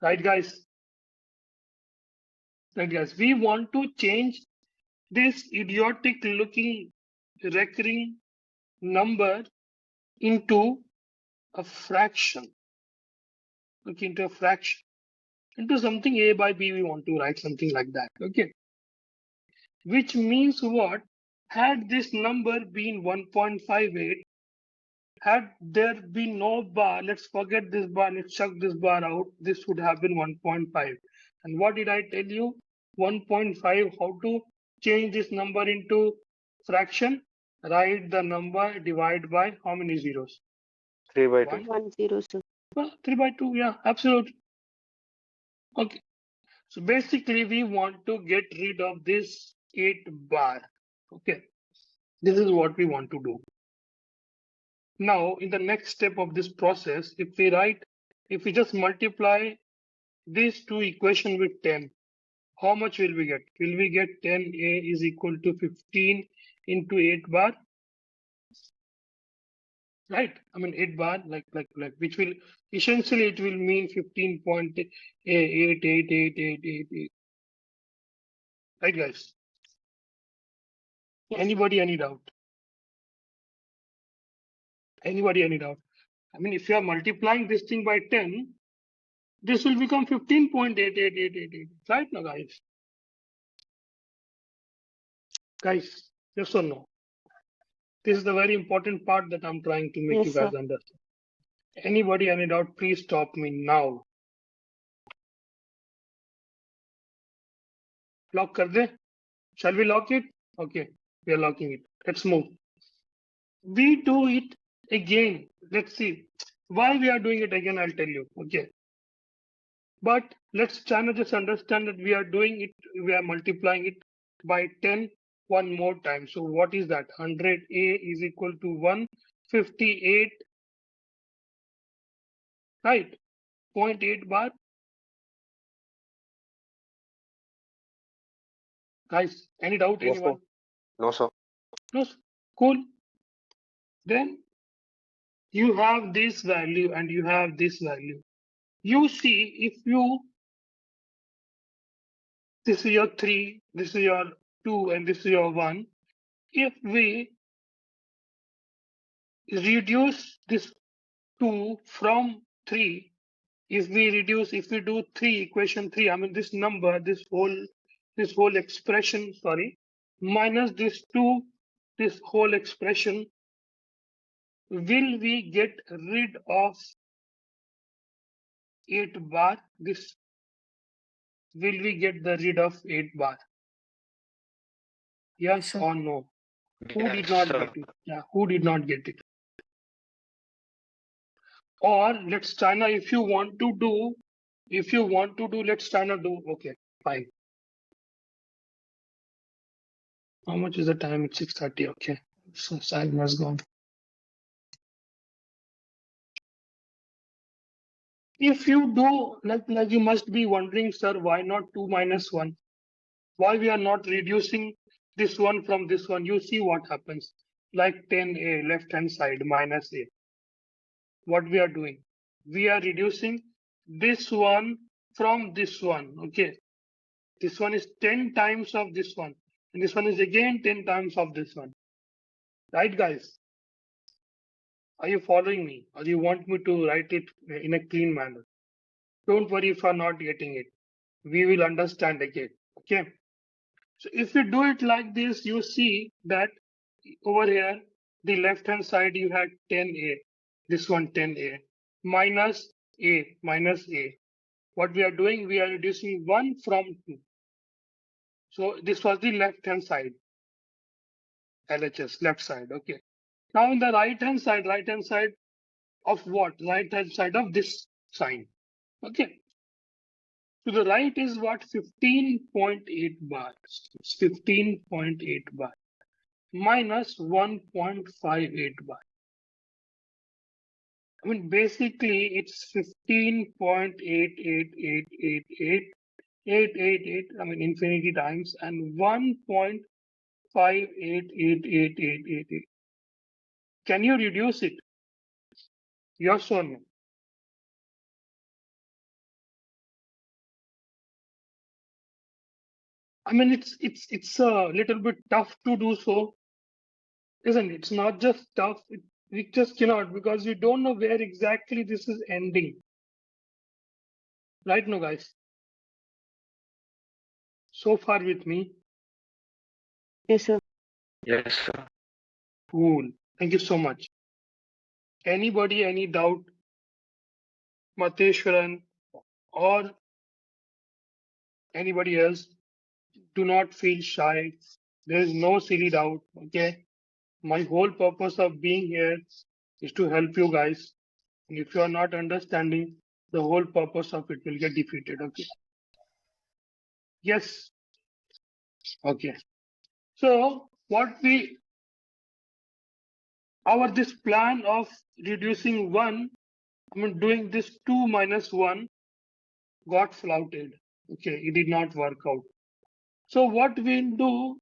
Right, guys? Right, guys. We want to change this idiotic looking recurring number into a fraction. Okay, into a fraction. Into something A by B, we want to write something like that. Okay. Which means what? Had this number been 1.58, had there been no bar, let's forget this bar, let's chuck this bar out, this would have been 1.5. And what did I tell you? 1.5, how to change this number into fraction? Write the number, divide by how many zeros? 3 by 2. 1. 1 0, sir. Well, 3 by 2, yeah, absolutely. Okay. So basically, we want to get rid of this 8 bar. Okay. This is what we want to do. Now, in the next step of this process, if we just multiply these two equations with 10, how much will we get? Will we get 10A is equal to 15 into 8 bar? Right? I mean, 8 bar, which will essentially it will mean 15.8888888. Right, guys? Yes. Anybody, any doubt? Anybody, any doubt? I mean, if you are multiplying this thing by 10, this will become 15.88888. Right now, guys? Guys, yes or no? This is the very important part that I'm trying to make Yes, you guys sir. understand. Anybody, any doubt, please stop me now. Lock kar de? Shall we lock it? Okay, we are locking it. Let's move. We do it again. Let's see. Why we are doing it again, I'll tell you. Okay. But let's try to just understand that we are doing it, we are multiplying it by 10 one more time. So what is that? 100A is equal to 158, right? 0.8 bar. Guys, any doubt, Yes, sir. anyone? No, sir. No, cool. Then you have this value and you have this value. You see, if you, this is your 3, this is your 2, and this is your 1. If we reduce this 2 from 3, if we do 3, equation 3, I mean this number, this whole expression, sorry, minus this 2, this whole expression, will we get rid of 8 bar? This, will we get rid of 8 bar? Yes Sir. or no? Who Yes, did not sir. get it? Yeah, who did not get it? Or let's try now, if you want to do, let's try now do, okay, fine. How much is the time? It's 6:30, okay. So Simon has gone. If you do, like you must be wondering, sir, why not 2 minus 1? Why we are not reducing this one from this one? You see what happens. Like 10A, left hand side, minus A. What we are doing? We are reducing this one from this one, okay? This one is 10 times of this one. And this one is again 10 times of this one. Right, guys? Are you following me? Or do you want me to write it in a clean manner? Don't worry if you are not getting it. We will understand again. Okay. So if you do it like this, you see that over here, the left hand side, you had 10A. This one 10A minus A, minus A. What we are doing, we are reducing 1 from 2. So this was the left hand side. LHS, left side. Okay. Now in the right hand side of what? Right hand side of this sign. Okay. To the right is what? 15.8 bar. It's 15.8 bar minus 1.58 bar. I mean, basically, it's 15.88888888, I mean, infinity times, and 1.588888. Can you reduce it? Yes or no? I mean, it's a little bit tough to do so, isn't it? It's not just tough. We just cannot, because we don't know where exactly this is ending. Right now, guys? So far with me? Yes, sir. Yes, sir. Cool. Thank you so much. Anybody, any doubt? Mateshwaran or anybody else, do not feel shy. There is no silly doubt. Okay. My whole purpose of being here is to help you guys. And if you are not understanding, the whole purpose of it will get defeated. Okay. Yes. Okay. So this plan of reducing 1, I mean doing this 2 minus 1 got flouted. Okay, it did not work out. So what we'll do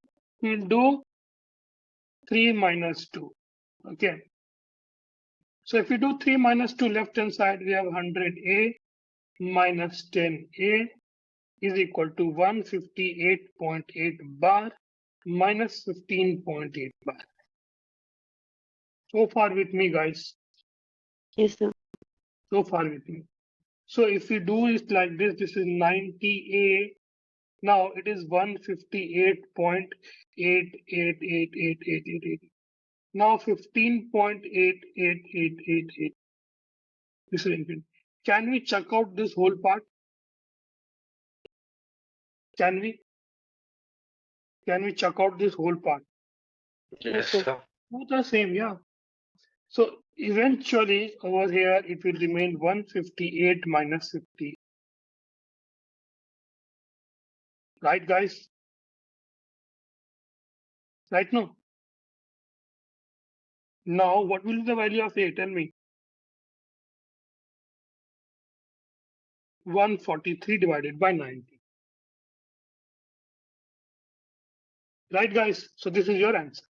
3 minus 2. Okay. So if we do 3 minus 2 left hand side, we have 100A minus 10A is equal to 158.8 bar minus 15.8 bar. So far with me, guys. Yes, sir. So far with me. So if we do it like this, this is 90A. Now it is 158.888888. Now 15.88888. This is infinite. Can we check out this whole part? Can we check out this whole part? Yes, sir. Both are same, yeah. So eventually over here it will remain 158 minus 50. Right, guys? Right now? Now what will be the value of A? Tell me. 143 divided by 90. Right, guys? So this is your answer.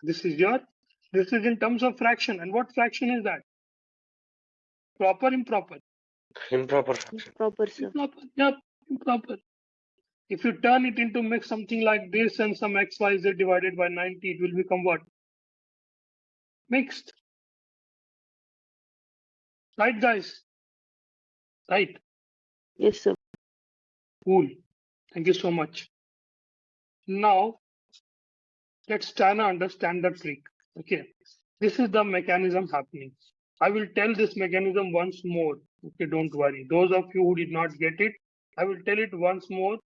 This is in terms of fraction. And what fraction is that? Proper, improper? Improper fraction. Proper, sir. Improper. Yep, improper. If you turn it into make something like this and some xyz divided by 90, it will become what? Mixed. Right, guys? Right. Yes, sir. Cool. Thank you so much. Now, let's try to understand the trick. Okay. This is the mechanism happening. I will tell this mechanism once more. Okay, don't worry. Those of you who did not get it, I will tell it once more.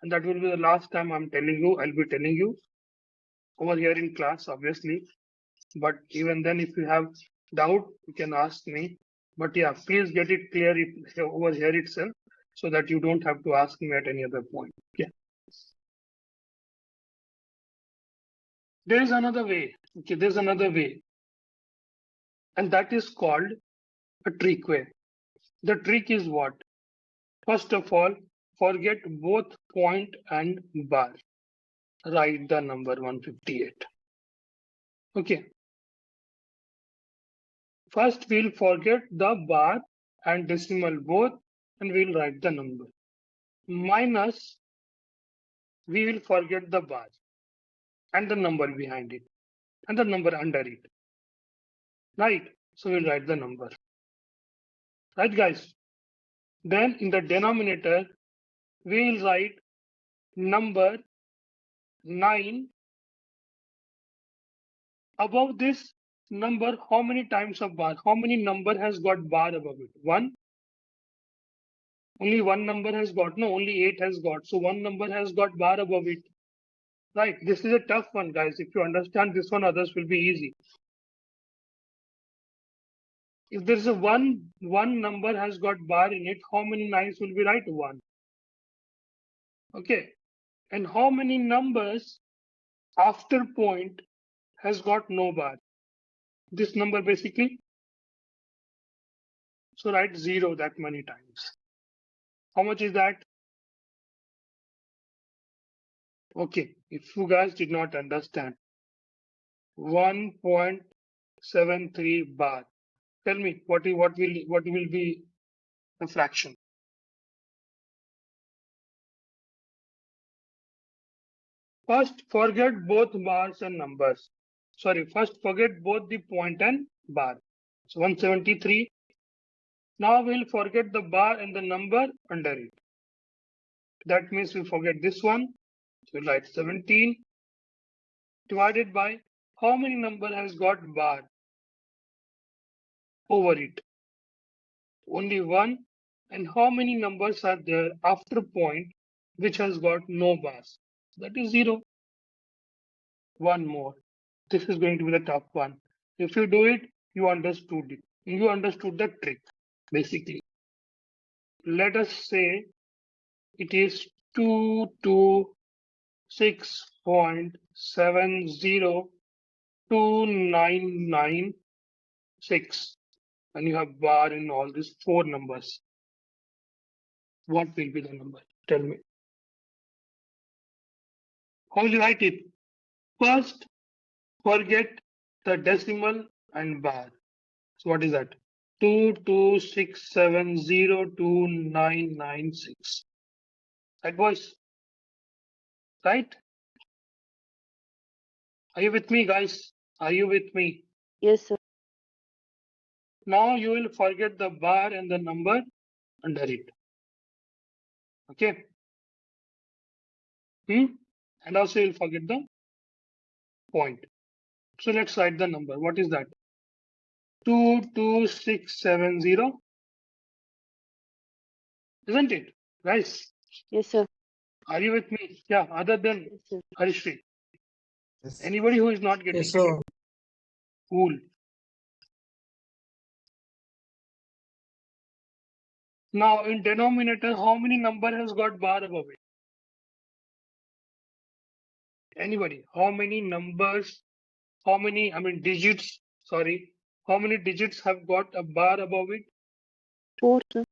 And that will be the last time I'm telling you. I'll be telling you over here in class, obviously. But even then, if you have doubt, you can ask me. But yeah, please get it clear over here itself so that you don't have to ask me at any other point. Okay. There is another way. Okay, there's another way. And that is called a trick way. The trick is what? First of all, forget both point and bar. Write the number 158. Okay. First, we'll forget the bar and decimal both, and we'll write the number. Minus, we will forget the bar and the number behind it and the number under it. Right? So we'll write the number. Right, guys? Then in the denominator, we'll write number 9. Above this number, how many times of bar? How many number has got bar above it? 1. Only one number has got. No, only 8 has got. So one number has got bar above it. Right, this is a tough one, guys. If you understand this one, others will be easy. If there is a one number has got bar in it, how many nines will we write? One. Okay. And how many numbers after point has got no bar? This number basically. So write 0 that many times. How much is that? Okay. If you guys did not understand, 1.73 bar. Tell me what will be the fraction? First, forget both bars and numbers. Sorry, first forget both the point and bar. So 173. Now we'll forget the bar and the number under it. That means we forget this one. So we'll write 17 divided by how many number has got bar over it? Only one. And how many numbers are there after point which has got no bars? That is 0. One more. This is going to be the tough one. If you do it, you understood it. You understood the trick, basically. Let us say it is 226.7029996, and you have bar in all these 4 numbers. What will be the number? Tell me. How will you write it? First, forget the decimal and bar. So what is that? 226702996. Right, boys? Right? Are you with me, guys? Are you with me? Yes, sir. Now you will forget the bar and the number under it. Okay? And also you'll forget the point. So let's write the number. What is that? 22670. Isn't it? Guys, Yes, sir. are you with me? Yeah, other than Yes, sir. Harishri. Yes. Anybody who is not getting Yes, sir. it? Cool. Now in denominator, how many number has got bar above it? Anybody? How many numbers? How many, digits? Sorry. How many digits have got a bar above it? 4, sir.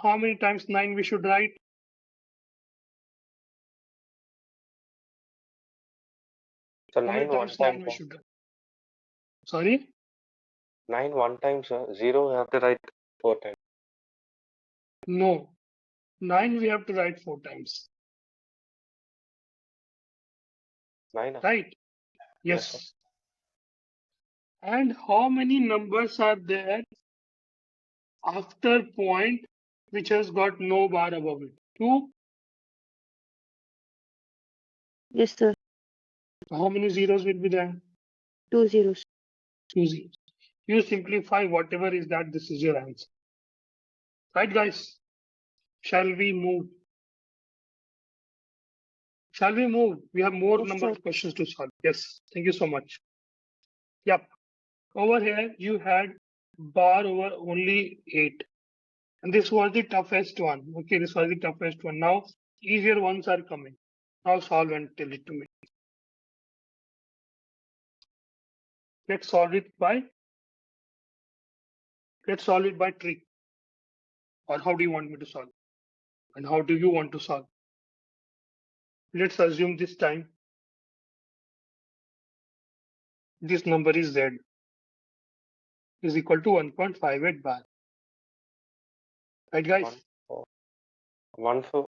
How many times 9 we should write? So How 9 many one times time, 9 we sir. should write? Sorry? 9 one time, sir. 0 we have to write 4 times. No. 9 we have to write 4 times. 9. Right? Yes, Yes. And how many numbers are there after point which has got no bar above it? 2. Yes, sir. How many zeros will be there? 2 zeros. 2 zeros. You simplify whatever is that, this is your answer. Right, guys? Shall we move? Shall we move? We have more Yes, number sir. of questions to solve. Yes. Thank you so much. Yep. Over here, you had bar over only 8. And this was the toughest one. Okay, this was the toughest one. Now, easier ones are coming. Now solve and tell it to me. Let's solve it by trick. Or how do you want me to solve? And how do you want to solve? Let's assume this time this number is z is equal to 1.58 bar. Right, guys? 1, 4. 1, 4.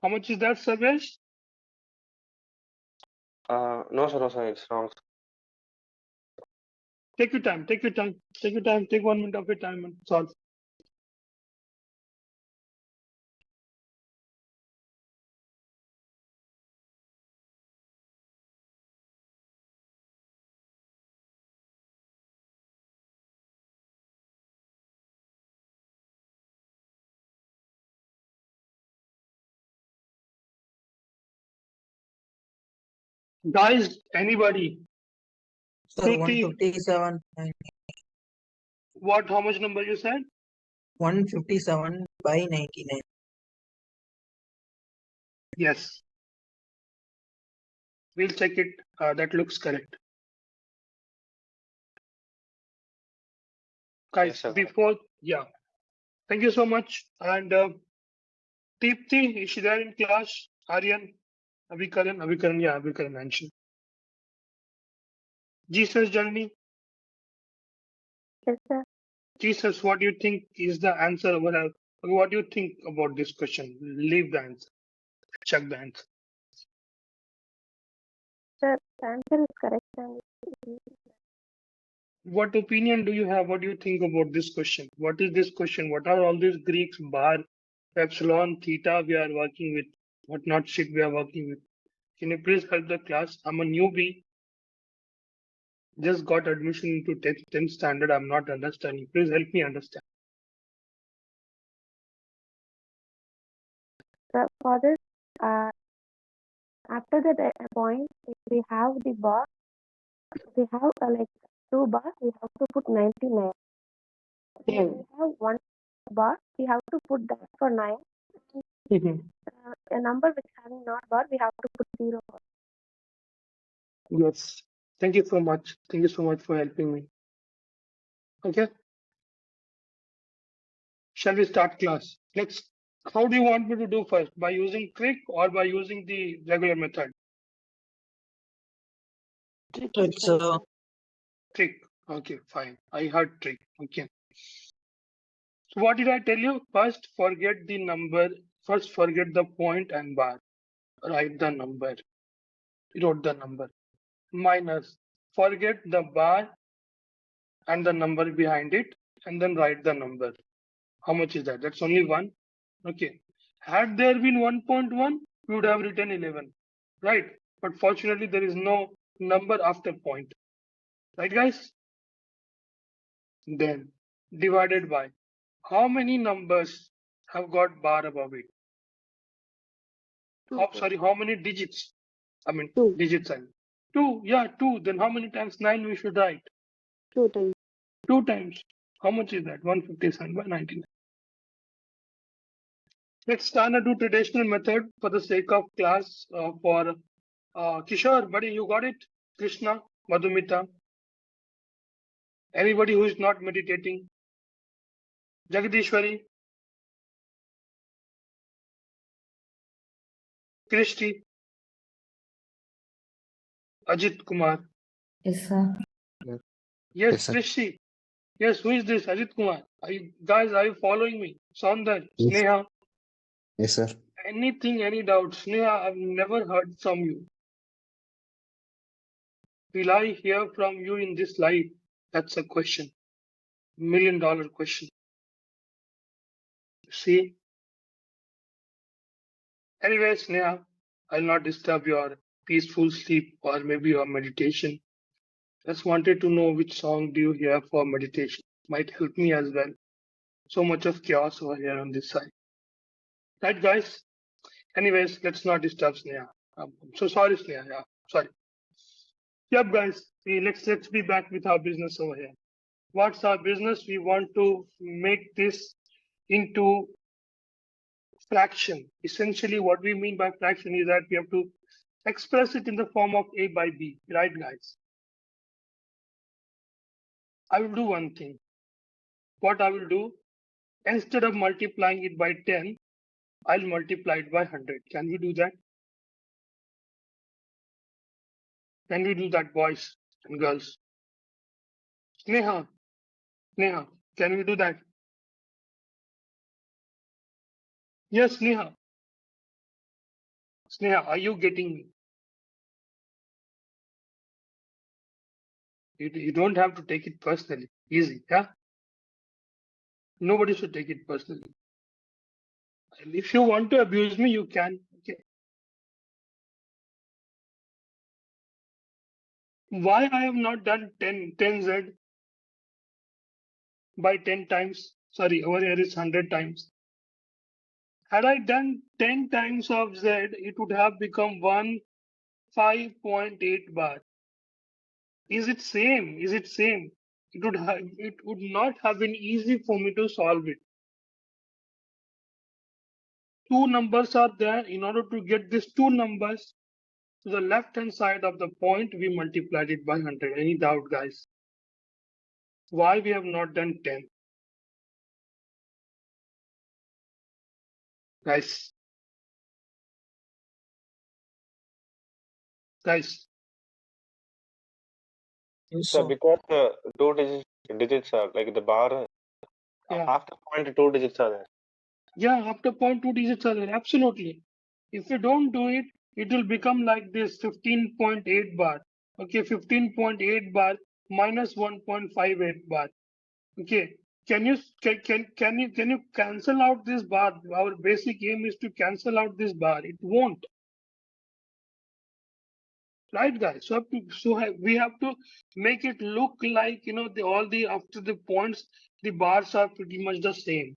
How much is that, Sarvesh? No, sir, no, sir. It's wrong. Take your time. Take 1 minute of your time and solve. Guys, anybody? Sir, 2T, 157. what, how much number you said? 157 by 99. Yes. We'll check it. That looks correct. Guys, Yes, sir. before, yeah. Thank you so much. And Deepthi, is she there in class? Aryan, Avikaran, yeah, Avikaran mentioned. Jesus journey. Yes, sir. Jesus, what do you think is the answer? What do you think about this question? Leave the answer. Check the answer. Sir, the answer is correct. And What opinion do you have? What do you think about this question? What is this question? What are all these Greeks, bar, epsilon, theta we are working with? What not shit we are working with? Can you please help the class? I'm a newbie. Just got admission into 10th standard. I'm not understanding. Please help me understand. for this, after the point, if we have the bar, we have like 2 bars, we have to put 99. If we have 1 bar, we have to put that for 9. A number which having not bar, we have to put 0. Yes. Thank you so much. Thank you so much for helping me. Okay. Shall we start class? Next, how do you want me to do first? By using trick or by using the regular method? Trick, sir. Trick. Okay, fine. I heard trick. Okay. So what did I tell you? First, forget the number. First, forget the point and bar. Write the number. Wrote the number. Minus. Forget the bar and the number behind it, and then write the number. How much is that? That's only 1. Okay. Had there been 1.1, we would have written 11. Right? But fortunately, there is no number after point. Right, guys? Then divided by how many numbers have got bar above it? How many digits? I mean, 2. digits. 2. Yeah, 2. Then how many times 9 we should write? 2 times. 2 times. How much is that? 157 by 99. Let's start to do traditional method for the sake of class for Kishore, buddy, you got it? Krishna, Madhumita. Anybody who is not meditating? Jagadishwari, Krishti, Ajit Kumar. Yes, sir. Yes, Yes, sir. Krishti. Yes, who is this? Ajit Kumar. Guys, are you following me? Sundar, Yes. Sneha. Yes, sir. Anything, any doubt? Sneha, I've never heard from you. Will I hear from you in this life? That's a question. $1 million question. See? Anyway, Sneha, I'll not disturb your peaceful sleep or maybe your meditation. Just wanted to know which song do you hear for meditation. Might help me as well. So much of chaos over here on this side. Right, guys? Anyways, let's not disturb Sneha. I'm so sorry, Sneha. Yeah, sorry. Yep, guys. Let's be back with our business over here. What's our business? We want to make this into fraction. Essentially, what we mean by fraction is that we have to express it in the form of A by B. Right, guys? I will do one thing. What I will do, instead of multiplying it by 10, I'll multiply it by 100. Can we do that? Can we do that, boys and girls? Sneha, can we do that? Yes, Sneha. Sneha, are you getting me? You don't have to take it personally. Easy, yeah? Nobody should take it personally. And if you want to abuse me, you can. Okay. Why I have not done 10z by 10 times? Sorry, over here is 100 times. Had I done 10 times of z, it would have become 1 5.8 bar. Is it same? Is it same? It would not have been easy for me to solve it. Two numbers are there. In order to get these two numbers to the left hand side of the point, we multiplied it by 100. Any doubt, guys? Why we have not done 10? Guys. Yes, So sir. because two digits are like the bar Yeah. after point, two digits are there. Yeah, after point two digits are there. Absolutely. If you don't do it, it will become like this 15.8 bar. Okay, 15.8 bar minus 1.58 bar. Okay. Can you cancel out this bar? Our basic aim is to cancel out this bar. It won't. Right, guys? We have to make it look like all the after the points, the bars are pretty much the same.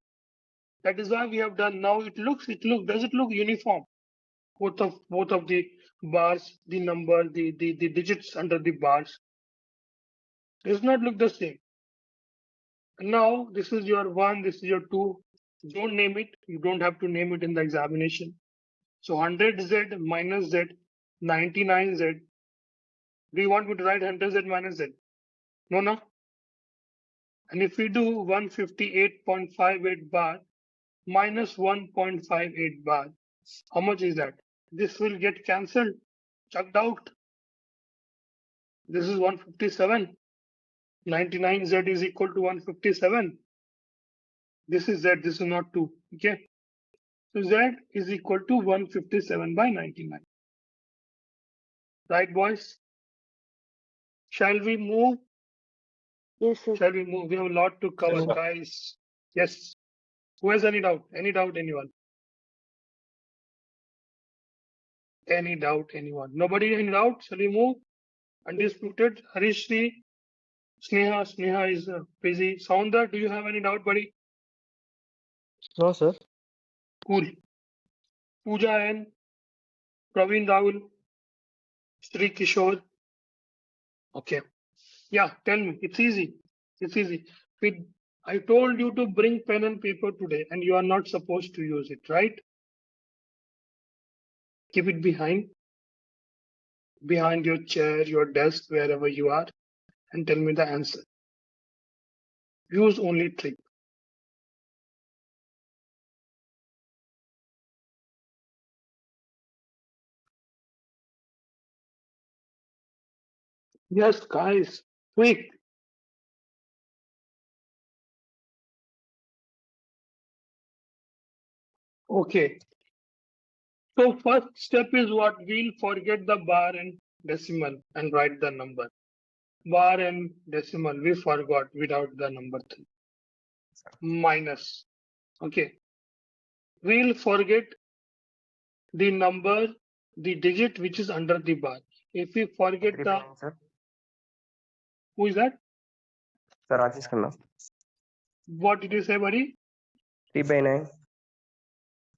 That is why we have done now. Does it look uniform? Both of the bars, the number, the digits under the bars does not look the same. Now this is your 1, this is your 2. Don't name it. You don't have to name it in the examination. So 100Z minus Z, 99Z. Do you want me to write 100Z minus Z? No, no. And if we do 158.58 bar minus 1.58 bar, how much is that? This will get cancelled, chucked out. This is 157. 99Z is equal to 157. This is Z, this is not 2. Okay. So Z is equal to 157 by 99. Right, boys? Shall we move? Yes, sir. Shall we move? We have a lot to cover, Yes, sir. guys. Yes. Who has any doubt? Any doubt, anyone? Any doubt, anyone? Nobody any doubt? Shall we move? Undisputed. Harishri, Sneha is busy. Soundar, do you have any doubt, buddy? No, sir. Cool. Pooja and Praveen Rahul, Sri Kishore. Okay. Yeah, tell me. It's easy. It's easy. I told you to bring pen and paper today, and you are not supposed to use it, right? Keep it behind your chair, your desk, wherever you are, and tell me the answer. Use only trick. Yes, guys, quick. Okay. So first step is what? We'll forget the bar and decimal and write the number. Bar and decimal, we forgot without the number 3. Minus. Okay. We'll forget the number, the digit which is under the bar. If we forget 3 the, by 9, sir. who is that? Sir, Rajesh Khanna. What did you say, buddy? 3 by 9.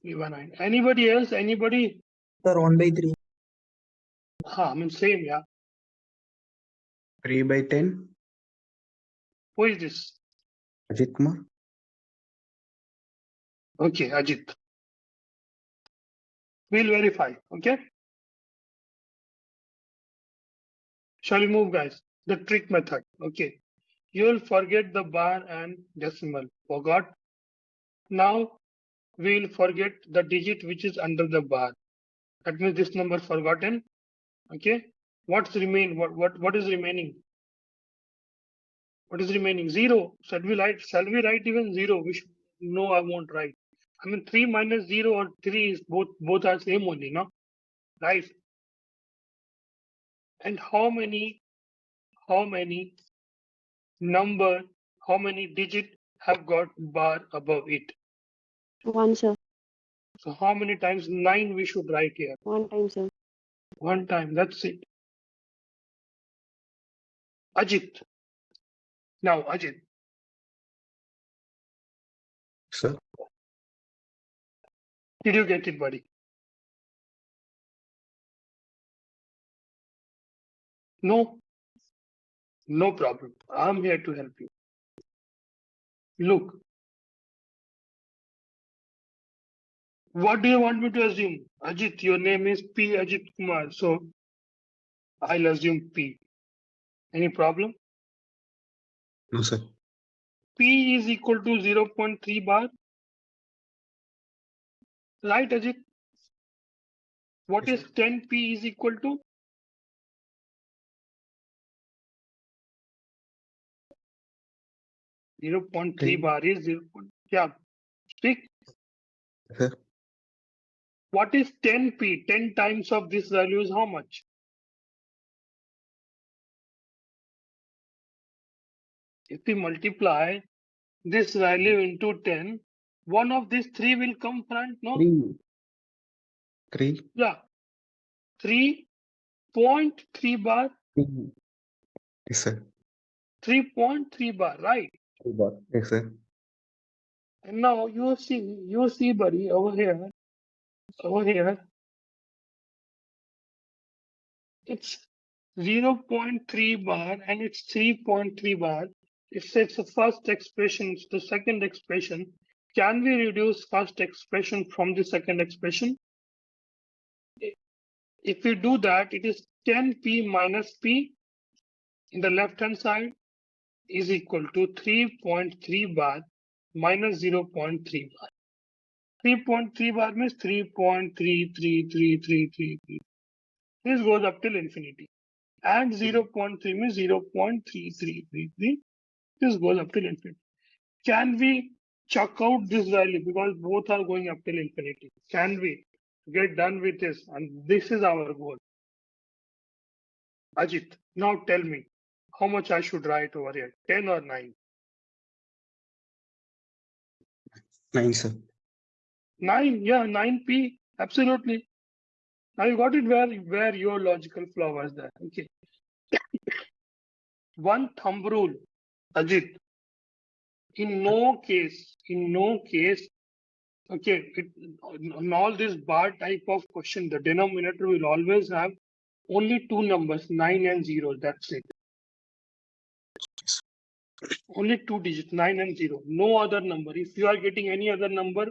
3 by 9. Anybody else? Anybody? Sir, 1/3. I mean same, yeah. 3 by 10. Who is this? Ajit Kumar. Okay, Ajit. We'll verify. Okay. Shall we move, guys? The trick method. Okay. You'll forget the bar and decimal. Forgot. Now we'll forget the digit which is under the bar. That means this number forgotten. Okay. What's remain? What is remaining? What is remaining? 0. Shall we write even 0? No, I won't write. I mean 3 minus 0 or 3 is both are same only, no? Right. And how many digit have got bar above it? 1, sir. So how many times 9 we should write here? 1 time, sir. 1 time, that's it. Ajit. Now, Ajit, Sir. did you get it, buddy? No, no problem. I'm here to help you. Look, what do you want me to assume? Ajit, your name is P. Ajit Kumar, so I'll assume P. Any problem? No, sir. P is equal to 0.3 bar. Right, Ajit? What Yes, is 10P is equal to? 0.3 bar is 0. Yeah, speak. Sir. What is 10P? 10 times of this value is how much? If we multiply this value into 10, one of these three will come front, no? 3. Yeah. 3.3 bar. 3. Yes, sir. 3.3 bar, right? 3 bar. Yes, sir. And now you see, buddy, over here, it's 0.3 bar and it's 3.3 bar. If it's the first expression, it's the second expression. Can we reduce first expression from the second expression? If we do that, it is 10p minus p in the left hand side is equal to 3.3 bar minus 0.3 bar. 3.3 bar means 3.33333. This goes up till infinity. And 0.3 means 0.3333. This goes up till infinity. Can we chuck out this value because both are going up till infinity? Can we get done with this? And this is our goal. Ajit, now tell me how much I should write over here, 10 or 9? 9, sir. 9, yeah, 9p, absolutely. Now you got it where your logical flaw was there. Okay. One thumb rule, Ajit. In no case, okay, in all this bar type of question, the denominator will always have only two numbers, 9 and 0. That's it. Only 2 digits, 9 and 0. No other number. If you are getting any other number,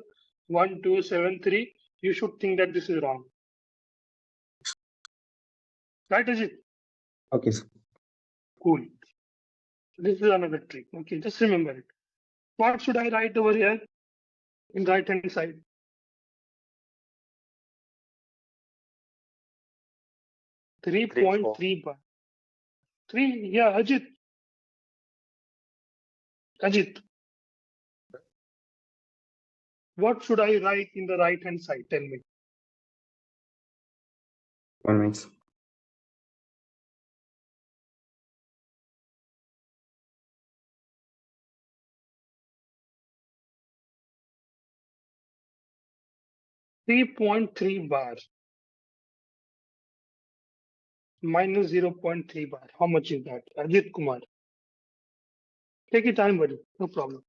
1, 2, 7, 3, you should think that this is wrong. Right, Ajit? Okay, sir. Cool. This is another trick. Okay, just remember it. What should I write over here in right hand side? 3.3 bar. 3, yeah, Ajit. What should I write in the right hand side? Tell me. 1 minute. 3.3 bar minus 0.3 bar. How much is that? Ajit Kumar. Take your time, buddy. No problem.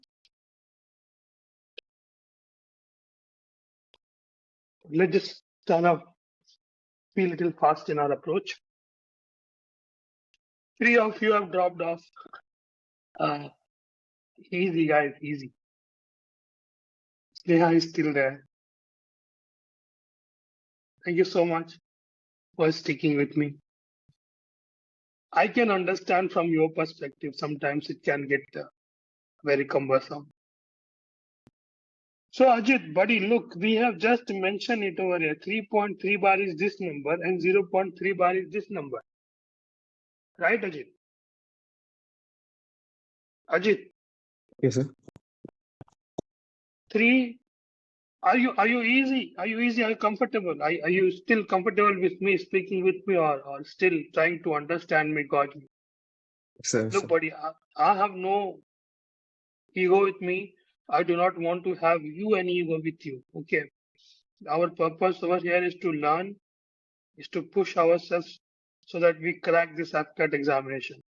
Let's just kind of be a little fast in our approach. 3 of you have dropped off. Easy, guys, easy. Sneha is still there. Thank you so much for sticking with me. I can understand from your perspective, sometimes it can get very cumbersome. So Ajit, buddy, look, we have just mentioned it over here. 3.3 bar is this number and 0.3 bar is this number. Right, Ajit? Ajit, Yes, sir. 3. Are you easy? Are you comfortable? Are you still comfortable with me speaking with me or still trying to understand me godly? Sir, Look, sir. buddy, I have no ego with me. I do not want to have you any ego with you. Okay. Our purpose over here is to learn, is to push ourselves so that we crack this AFCAT examination.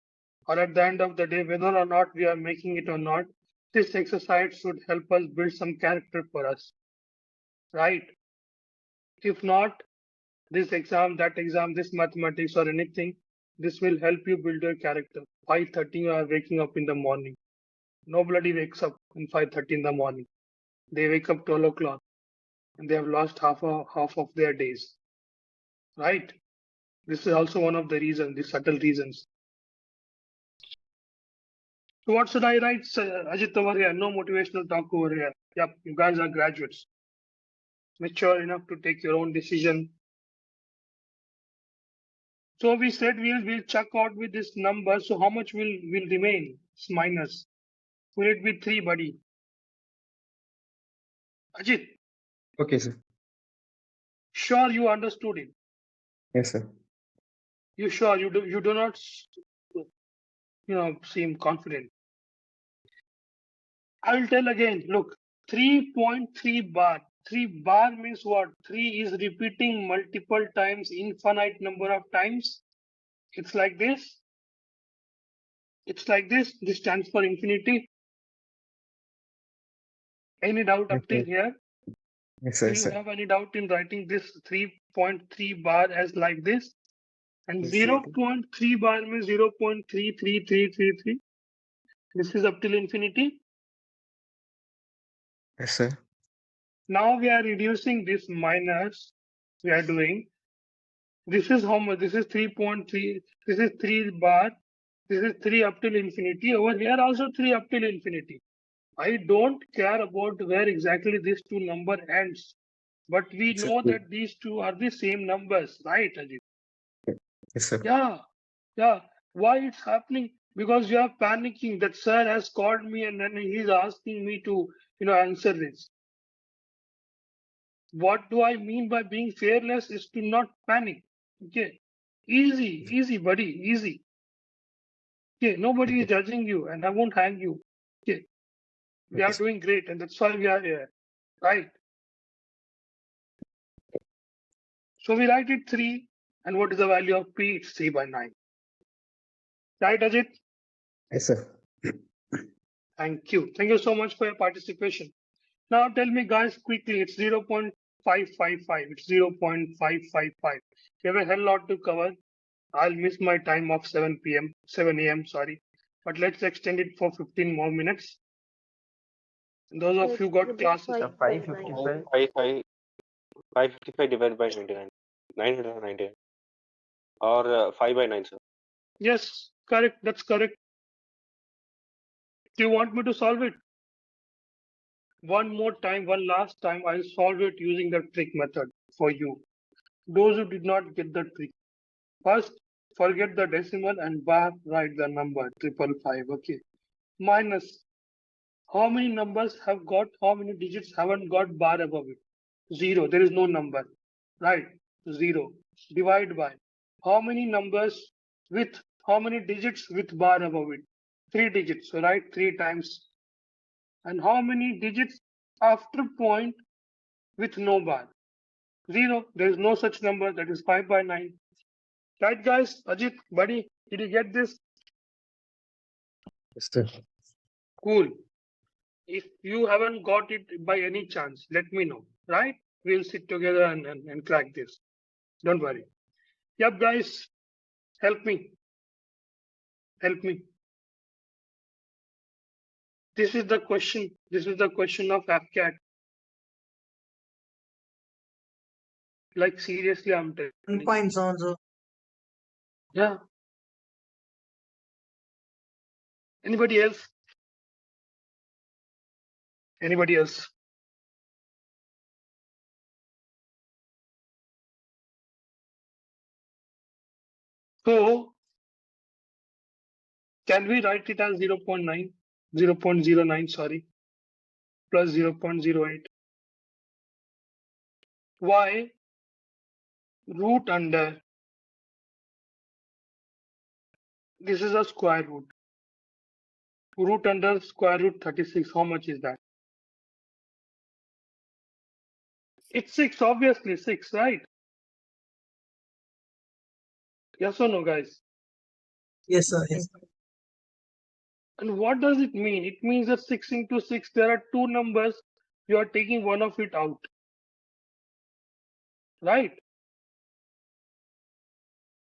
Or at the end of the day, whether or not we are making it or not, this exercise should help us build some character for us. Right? If not, this exam, that exam, this mathematics or anything, This will help you build your character. 5:30 you are waking up in the morning. Nobody wakes up in 5:30 in the morning. They wake up 12 o'clock and they have lost half of their days. Right? This is also one of the reasons, the subtle reasons. So what should I write, Ajit, over here? No motivational talk over here. Yep, you guys are graduates. Mature enough to take your own decision. So we said we'll check out with this number. So how much will remain? It's minus. Will it be 3, buddy? Ajit, Okay, sir. sure you understood it. Yes, sir. You sure you do not seem confident. I will tell again. Look, 3.3 bar. 3 bar means what? 3 is repeating multiple times, infinite number of times. It's like this. It's like this. This stands for infinity. Any doubt up till here? Yes, Do sir. you Sir. have any doubt in writing this 3.3 bar as like this? And Yes, sir. 0.3 bar means 0.33333. This is up till infinity. Yes, sir. Now we are reducing this minus. We are doing. This is how much? This is 3.3. This is 3 bar. This is 3 up till infinity. Over here also 3 up till infinity. I don't care about where exactly this two number ends. But we It's a know two. that these two are the same numbers, right, Ajit? Yes, sir. Yeah. Why it's happening? Because you are panicking that sir has called me and then he's asking me to, answer this. What do I mean by being fearless is to not panic. Okay. Easy, buddy, easy. Okay. Nobody is judging you and I won't hang you. Okay. We are Yes, sir. doing great and that's why we are here. Right. So we write it 3. And what is the value of P? It's 3/9. Right, Ajit? Yes, sir. Thank you. Thank you so much for your participation. Now tell me, guys, quickly, it's 0.555. It's 0.555. We have a hell lot to cover. I'll miss my time of 7 a.m., sorry. But let's extend it for 15 more minutes. And those of you got classes. 555. 555 divided by 99. 999. Or 5/9, sir. Yes, correct. That's correct. Do you want me to solve it? One more time, one last time, I'll solve it using the trick method for you. Those who did not get the trick. First, forget the decimal and bar, write the number 555. Okay. Minus. How many numbers have got, how many digits haven't got bar above it? 0. There is no number. Right. 0. Divide by. How many numbers with, how many digits with bar above it? 3 digits. So write 3 times. And how many digits after point with no bar? 0. There is no such number. That is 5/9. Right, guys? Ajit, buddy, did you get this? Yes, sir. Cool. If you haven't got it by any chance, let me know. Right? We'll sit together and crack this. Don't worry. Yep, guys, help me. Help me. This is the question. This is the question of AFCAT. Like, seriously, I'm telling you. 1.7, sir. Yeah. Anybody else? Anybody else? So, can we write it as 0.9? 0.09, sorry, plus 0.08. Why? Root under. This is a square root. Root under square root 36. How much is that? It's 6, obviously 6, right? Yes or no, guys? Yes, sir. Yes. And what does it mean? It means that 6 into 6, there are 2 numbers. You are taking one of it out. Right?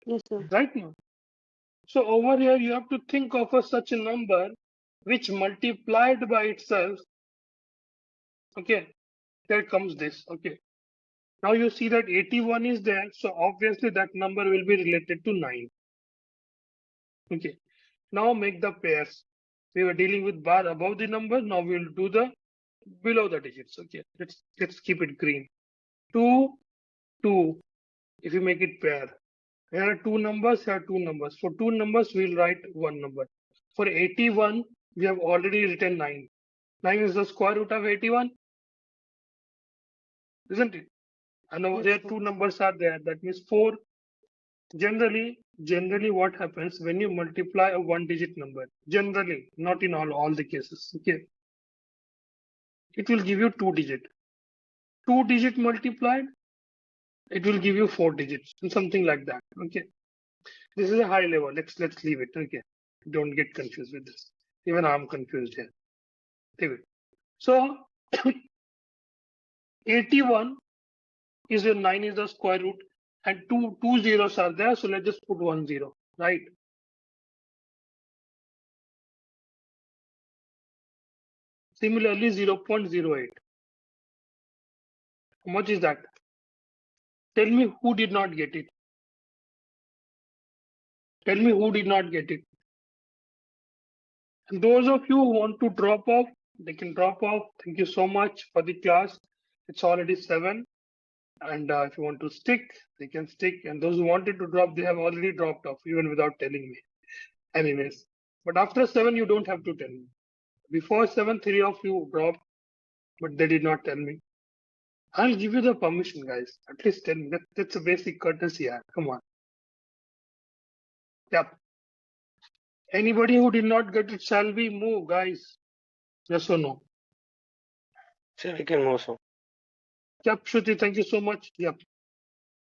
Yes, sir. Right now. So over here, you have to think of such a number which multiplied by itself. Okay, there comes this. Okay, now you see that 81 is there. So obviously that number will be related to 9. Okay, now make the pairs. We were dealing with bar above the number. Now we will do the below the digits. Okay, let's keep it green. 2, 2. If you make it pair, here are two numbers. Here are two numbers. For two numbers, we'll write one number. For 81, we have already written 9. 9 is the square root of 81, isn't it? And over there, two numbers are there. That means 4. Generally, what happens when you multiply a one-digit number? Generally, not in all the cases. Okay, it will give you 2 digit. 2 digit multiplied, it will give you 4 digits, and something like that. Okay, this is a high level. Let's leave it. Okay, don't get confused with this. Even I'm confused here. Leave it. So 81 is your 9 is the square root, and two zeros are there. So let's just put 1 0, right? Similarly, 0.08. How much is that? Tell me who did not get it. Tell me who did not get it. And those of you who want to drop off, they can drop off. Thank you so much for the class. It's already 7. And if you want to stick, they can stick. And those who wanted to drop, they have already dropped off, even without telling me. Anyways, but after 7, you don't have to tell me. Before 7, 3 of you dropped, but they did not tell me. I'll give you the permission, guys. At least tell me. That's a basic courtesy. Yeah. Come on. Yep. Anybody who did not get it, shall we move, guys? Yes or no? So we can move. So Yep, Shruti, thank you so much. Yep.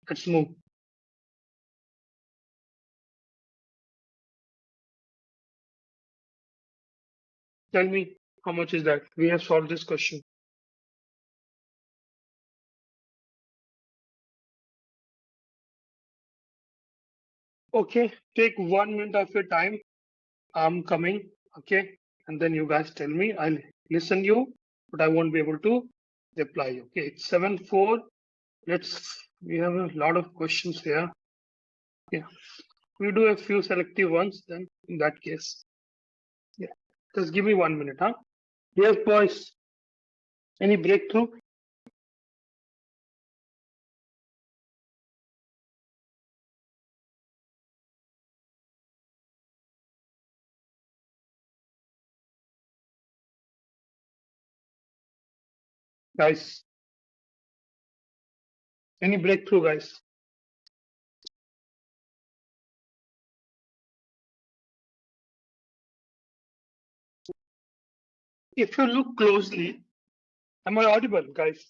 Let's move. Tell me, how much is that? We have solved this question. Okay, take 1 minute of your time. I'm coming. Okay, and then you guys tell me. I'll listen you, but I won't be able to reply. Okay, it's 7:04. We have a lot of questions here. Yeah, we do a few selective ones. Then in that case, yeah, just give me 1 minute, huh? Yes, boys. Any breakthrough? Guys, any breakthrough, guys? If you look closely, am I audible, guys?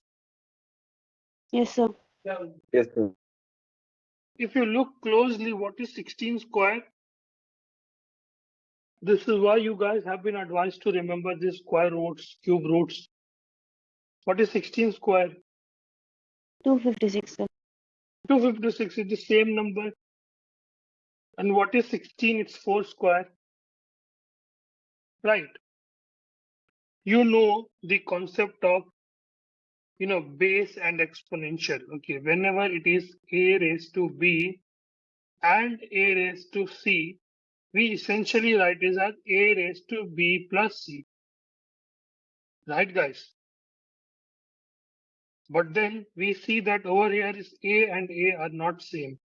Yes, sir. Yes, sir. If you look closely, what is 16 square? This is why you guys have been advised to remember these square roots, cube roots. What is 16 square? 256, sir. 256 is the same number. And what is 16? It's 4 square. Right. You know the concept of, base and exponential. Okay. Whenever it is a raised to b and a raised to c, we essentially write it as a raised to b plus c. Right, guys? But then we see that over here is a and a are not same.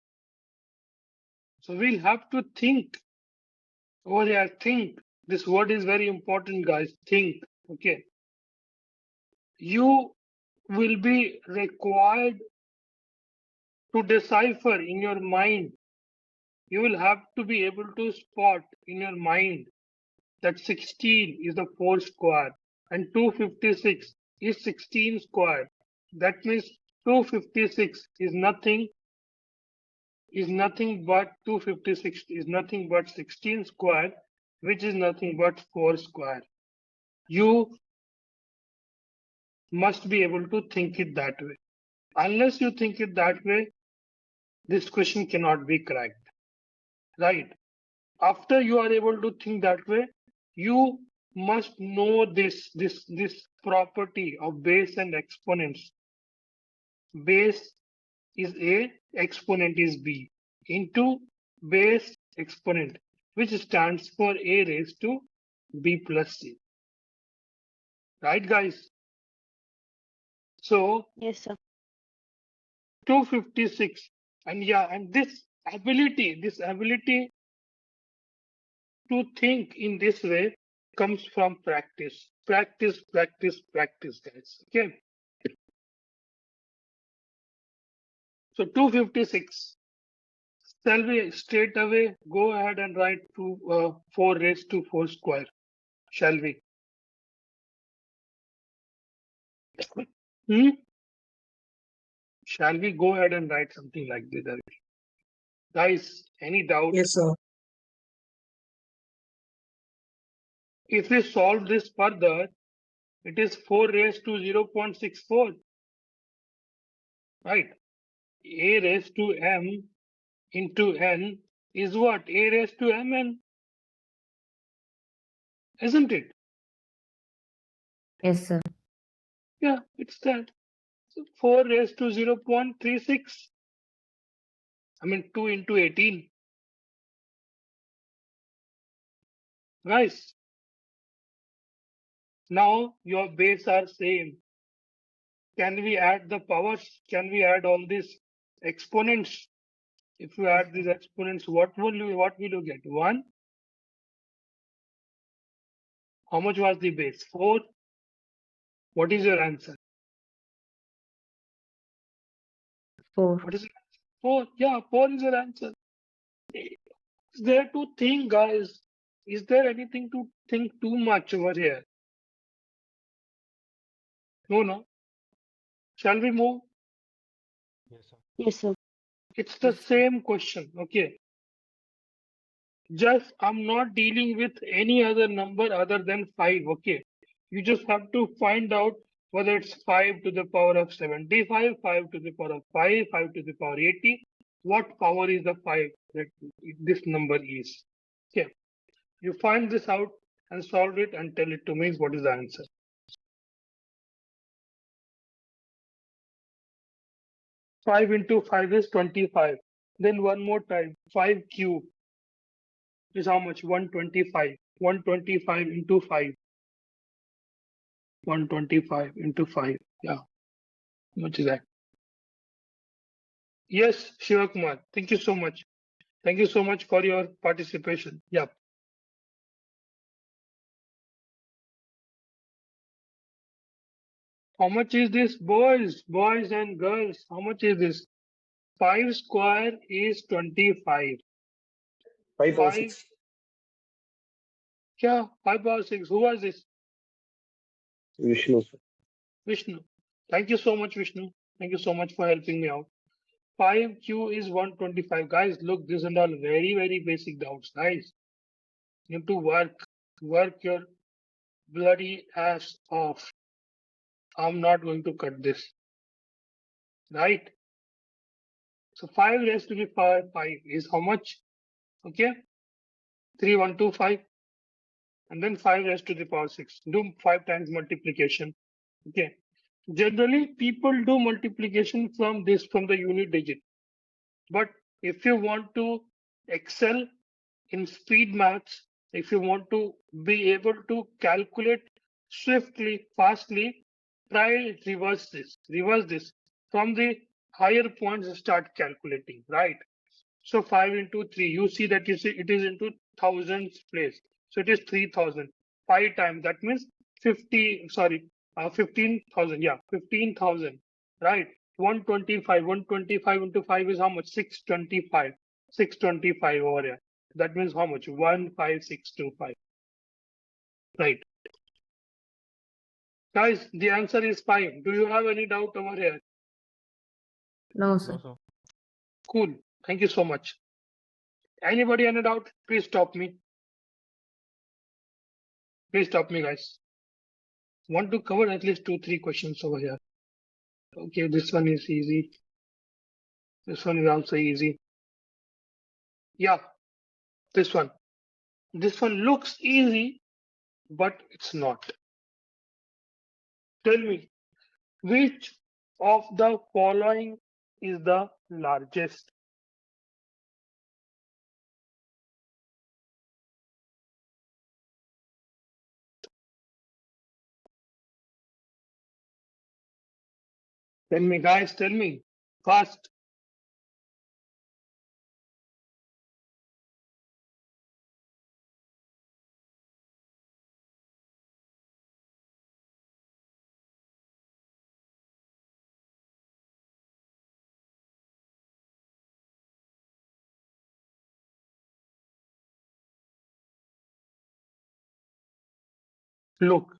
So we'll have to think. Over here, think. This word is very important, guys. Think. Okay. You will be required to decipher in your mind. You will have to be able to spot in your mind that 16 is the 4 square and 256 is 16 square. That means 256 is nothing but 256 is nothing but 16 square, which is nothing but 4 square. You must be able to think it that way. Unless you think it that way, this question cannot be cracked. Right? After you are able to think that way, you must know this property of base and exponents. Base is A, exponent is B, into base exponent, which stands for A raised to B plus C. Right, guys? So Yes, sir. 256, and yeah, and this ability to think in this way comes from practice. Practice, guys. Okay. So 256. Shall we straight away go ahead and write 4 raised to 4 square? Shall we? Hmm? Shall we go ahead and write something like this? Guys, any doubt? Yes, sir. If we solve this further, it is 4 raised to 0.64. Right? A raised to m into n is what? A raised to mn. Isn't it? Yes, sir. Yeah, it's that. So 4 raised to 0.36. I mean 2 into 18. Guys, now your base are same. Can we add the powers? Can we add all these exponents? If you add these exponents, what will you get? 1. How much was the base? 4. What is your answer? 4. What is it? 4. Yeah, 4 is your answer. Is there to think, guys? Is there anything to think too much over here? No. Shall we move? Yes, sir. It's the same question. Okay. Just I'm not dealing with any other number other than 5. Okay. You just have to find out whether it's 5 to the power of 75, 5 to the power of 5, 5 to the power 80. What power is the 5 that this number is? Okay. You find this out and solve it and tell it to me what is the answer. 5 into 5 is 25. Then one more time, 5 cube is how much? 125. 125 into 5. 125 into 5. Yeah. How much is that? Yes, Shivakumar. Thank you so much. Thank you so much for your participation. Yeah. How much is this, boys and girls? How much is this? 5 square is 25. 5 power 5. 6. Yeah, 5 power 6. Who was this? Vishnu, sir. Vishnu. Thank you so much, Vishnu. Thank you so much for helping me out. 5Q is 125. Guys, look, these are all very, very basic doubts, guys. You have to work your bloody ass off. I'm not going to cut this. Right? So 5 raised to the power 5 is how much? Okay? 3125. And then 5 raised to the power 6. Do 5 times multiplication. Okay. Generally, people do multiplication from the unit digit. But if you want to excel in speed maths, if you want to be able to calculate swiftly, fastly, try reverse this. Reverse this. From the higher points, start calculating, right? So 5 into 3, you see it is into thousands place. So it is 3000. 5 times, that means 15,000. Yeah, 15,000, right? 125 into 5 is how much? 625. 625 over here. That means how much? 15625. Right. Guys, the answer is 5. Do you have any doubt over here? No, sir. Cool. Thank you so much. Anybody any doubt? Please stop me. Please stop me, guys. Want to cover at least 2-3 questions over here. Okay, this one is easy. This one is also easy. Yeah, this one. This one looks easy, but it's not. Tell me, which of the following is the largest? Tell me, guys, tell me. Fast. Look,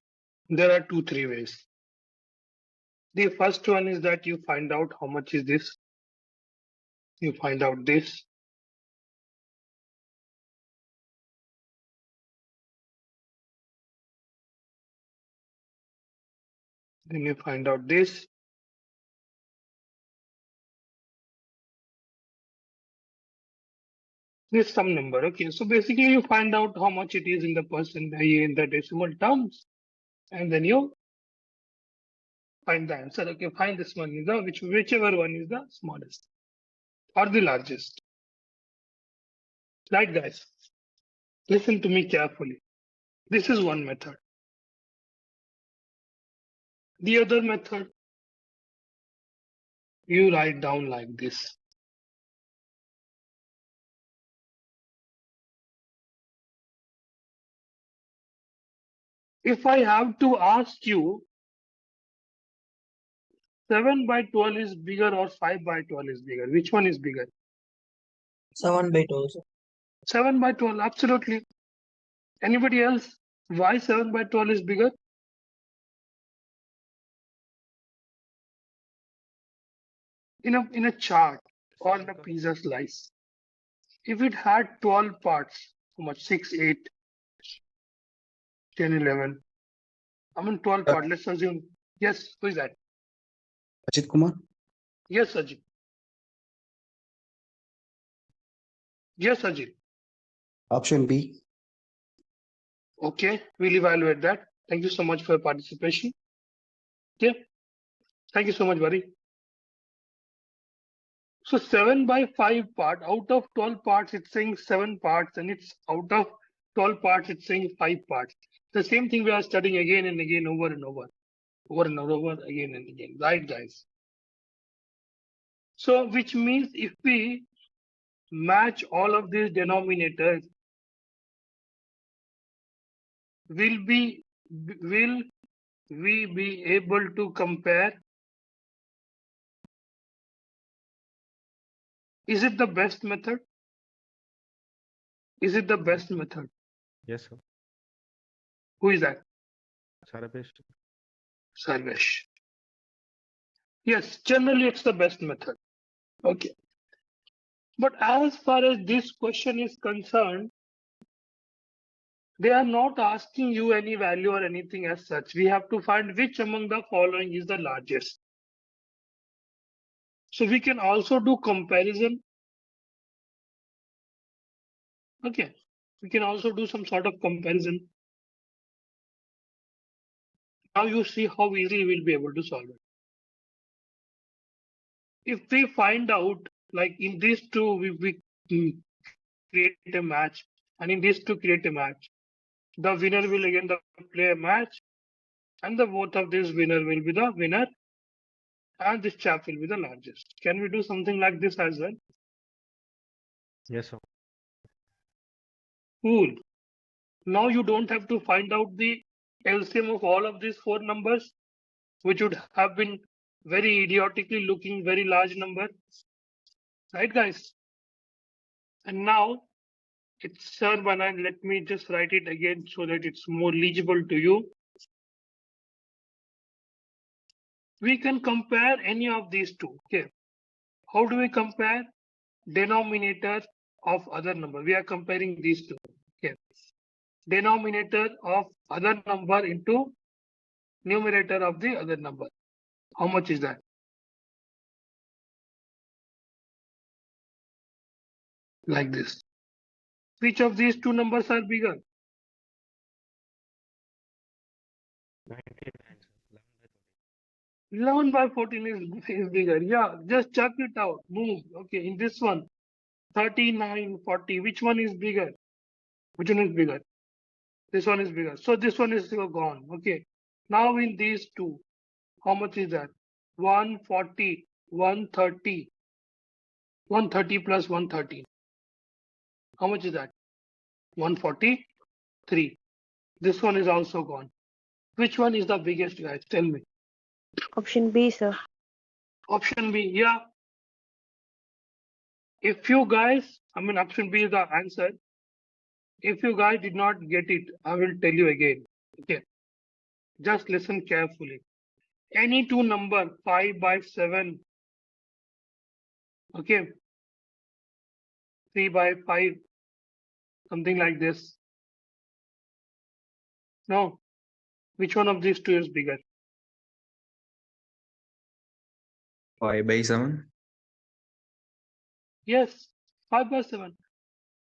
there are three ways. The first one is that you find out how much is this. You find out this. Then you find out this. This some number. Okay, so basically you find out how much it is in the percent in the decimal terms, and then you find the answer. Okay, find this one is the whichever one is the smallest or the largest. Right, guys? Listen to me carefully. This is one method. The other method, you write down like this. If I have to ask you, 7 by 12 is bigger or 5 by 12 is bigger, which one is bigger? 7 by 12, sir. 7 by 12, absolutely. Anybody else? Why 7 by 12 is bigger? In a chart or in a pizza slice, if it had 12 parts, how much? 6, 8, 10, 11. I mean 12 parts. Let's assume. Yes, who is that? Ajit Kumar. Yes, Ajit. Yes, Ajit. Option B. Okay, we'll evaluate that. Thank you so much for your participation. Okay, thank you so much, buddy. So 7 by 5 part, out of 12 parts, it's saying 7 parts, and it's out of 12 parts, it's saying 5 parts. The same thing we are studying again and again, over and over and over, again and again. Right, guys? So, which means if we match all of these denominators, will we be able to compare? Is it the best method? Is it the best method? Yes, sir. Who is that? Sarvesh. Sarvesh. Yes, generally it's the best method. Okay. But as far as this question is concerned, they are not asking you any value or anything as such. We have to find which among the following is the largest. So we can also do comparison. Okay. We can also do some sort of comparison. Now you see how easily we'll be able to solve it. If we find out, like in these two, we create a match, and in these two create a match, the winner will again play a match, and the both of these winner will be the winner, and this chap will be the largest. Can we do something like this as well? Yes, sir. Cool. Now you don't have to find out the LCM of all of these 4 numbers, which would have been very idiotically looking very large number. Right, guys? And now it's Sir Banan. Let me just write it again so that it's more legible to you. We can compare any of these two. Okay. How do we compare? Denominator of other number. We are comparing these two. Okay. Denominator of other number into numerator of the other number. How much is that? Like this. Which of these two numbers are bigger? 11 by 14 is bigger. Yeah, just check it out. Move. Okay, in this one, 39, 40. Which one is bigger? Which one is bigger? This one is bigger. So this one is gone. Okay. Now in these two, how much is that? 140, 130. 130 plus 130. How much is that? 143. This one is also gone. Which one is the biggest, guys? Tell me. Option B, sir. Option B, yeah. If you guys, option B is the answer. If you guys did not get it, I will tell you again. Okay. Just listen carefully. Any two number, 5 by 7. Okay. 3 by 5. Something like this. No. Which one of these two is bigger? 5 by 7. Yes. 5 by 7.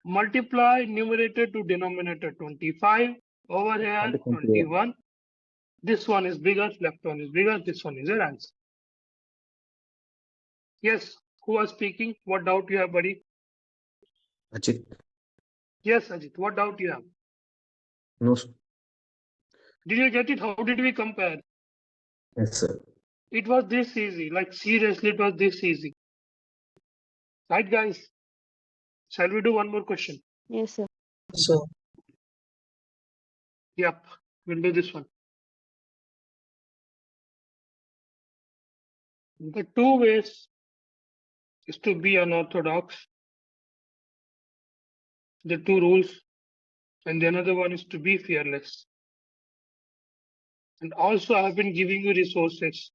Multiply numerator to denominator 25. Over here 21. This one is bigger, left one is bigger, this one is your answer. Yes, who was speaking? What doubt you have, buddy? Ajit. Yes, Ajit, what doubt you have? No, sir. Did you get it? How did we compare? Yes, sir. It was this easy, like seriously, it was this easy. Right, guys? Shall we do one more question? Yes, sir. So, Yep, we'll do this one. The two ways is to be unorthodox. The two rules. And the another one is to be fearless. And also I have been giving you resources.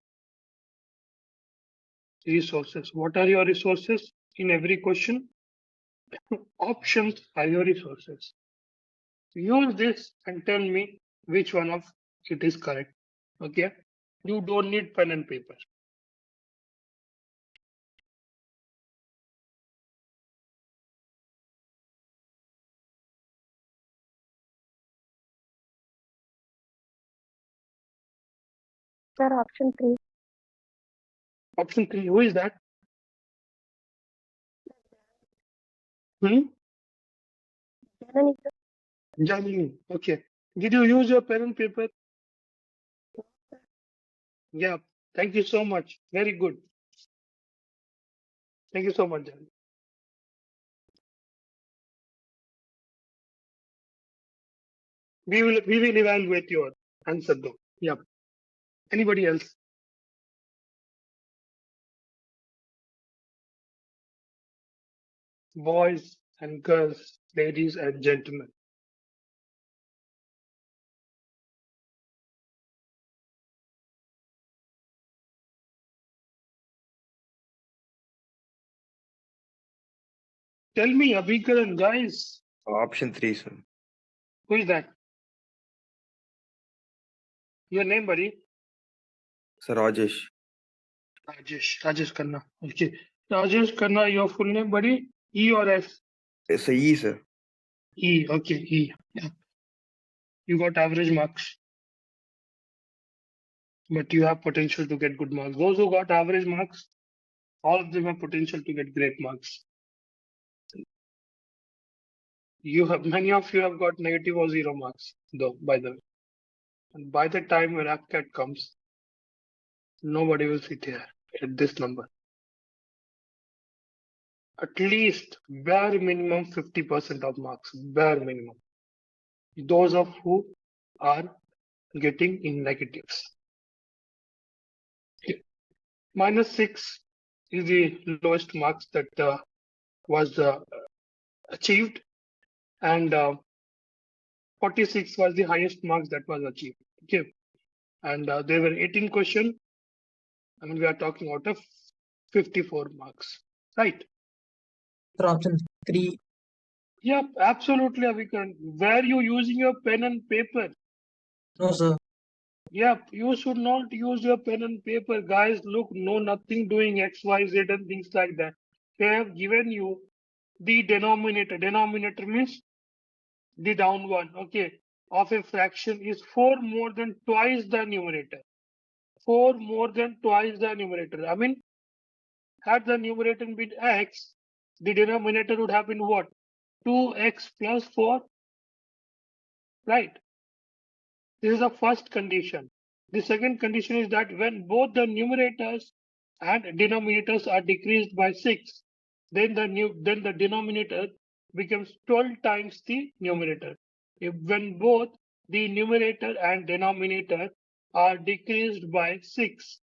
Resources. What are your resources in every question? Options are your resources. Use this and tell me which one of it is correct. Okay. You don't need pen and paper. Sir, option 3. Option 3. Who is that? Janani, sir. Janini. Okay. Did you use your pen and paper? Yeah. Thank you so much. Very good. Thank you so much, Janini. We will evaluate your answer though. Yep. Anybody else? Boys and girls, ladies and gentlemen. Tell me, Abhikaran, guys. Option 3, sir. Who is that? Your name, buddy? Sir, Rajesh. Rajesh Khanna. Okay. Rajesh Khanna, your full name, buddy? E or S? It's a E, sir. E. Okay, E. Yeah. You got average marks. But you have potential to get good marks. Those who got average marks, all of them have potential to get great marks. Many of you have got negative or 0 marks, though, by the way. And by the time when AFCAT comes, nobody will sit here at this number. At least bare minimum 50% of marks, bare minimum. Those of who are getting in negatives. -6 is the lowest marks that was achieved, and 46 was the highest marks that was achieved. Okay, and there were 18 questions. We are talking out of 54 marks, right? sir, option 3. Yep, absolutely, Avikan. Were you using your pen and paper? No, sir. Yep, you should not use your pen and paper. Guys, look, no, nothing doing X, Y, Z and things like that. They have given you the denominator. Denominator means the down one, okay, of a fraction is 4 more than twice the numerator. 4 more than twice the numerator. I mean, had the numerator been x, the denominator would have been what? 2x plus 4, right? This is the first condition. The second condition is that when both the numerators and denominators are decreased by 6, then the denominator becomes 12 times the numerator. If when both the numerator and denominator are decreased by 6,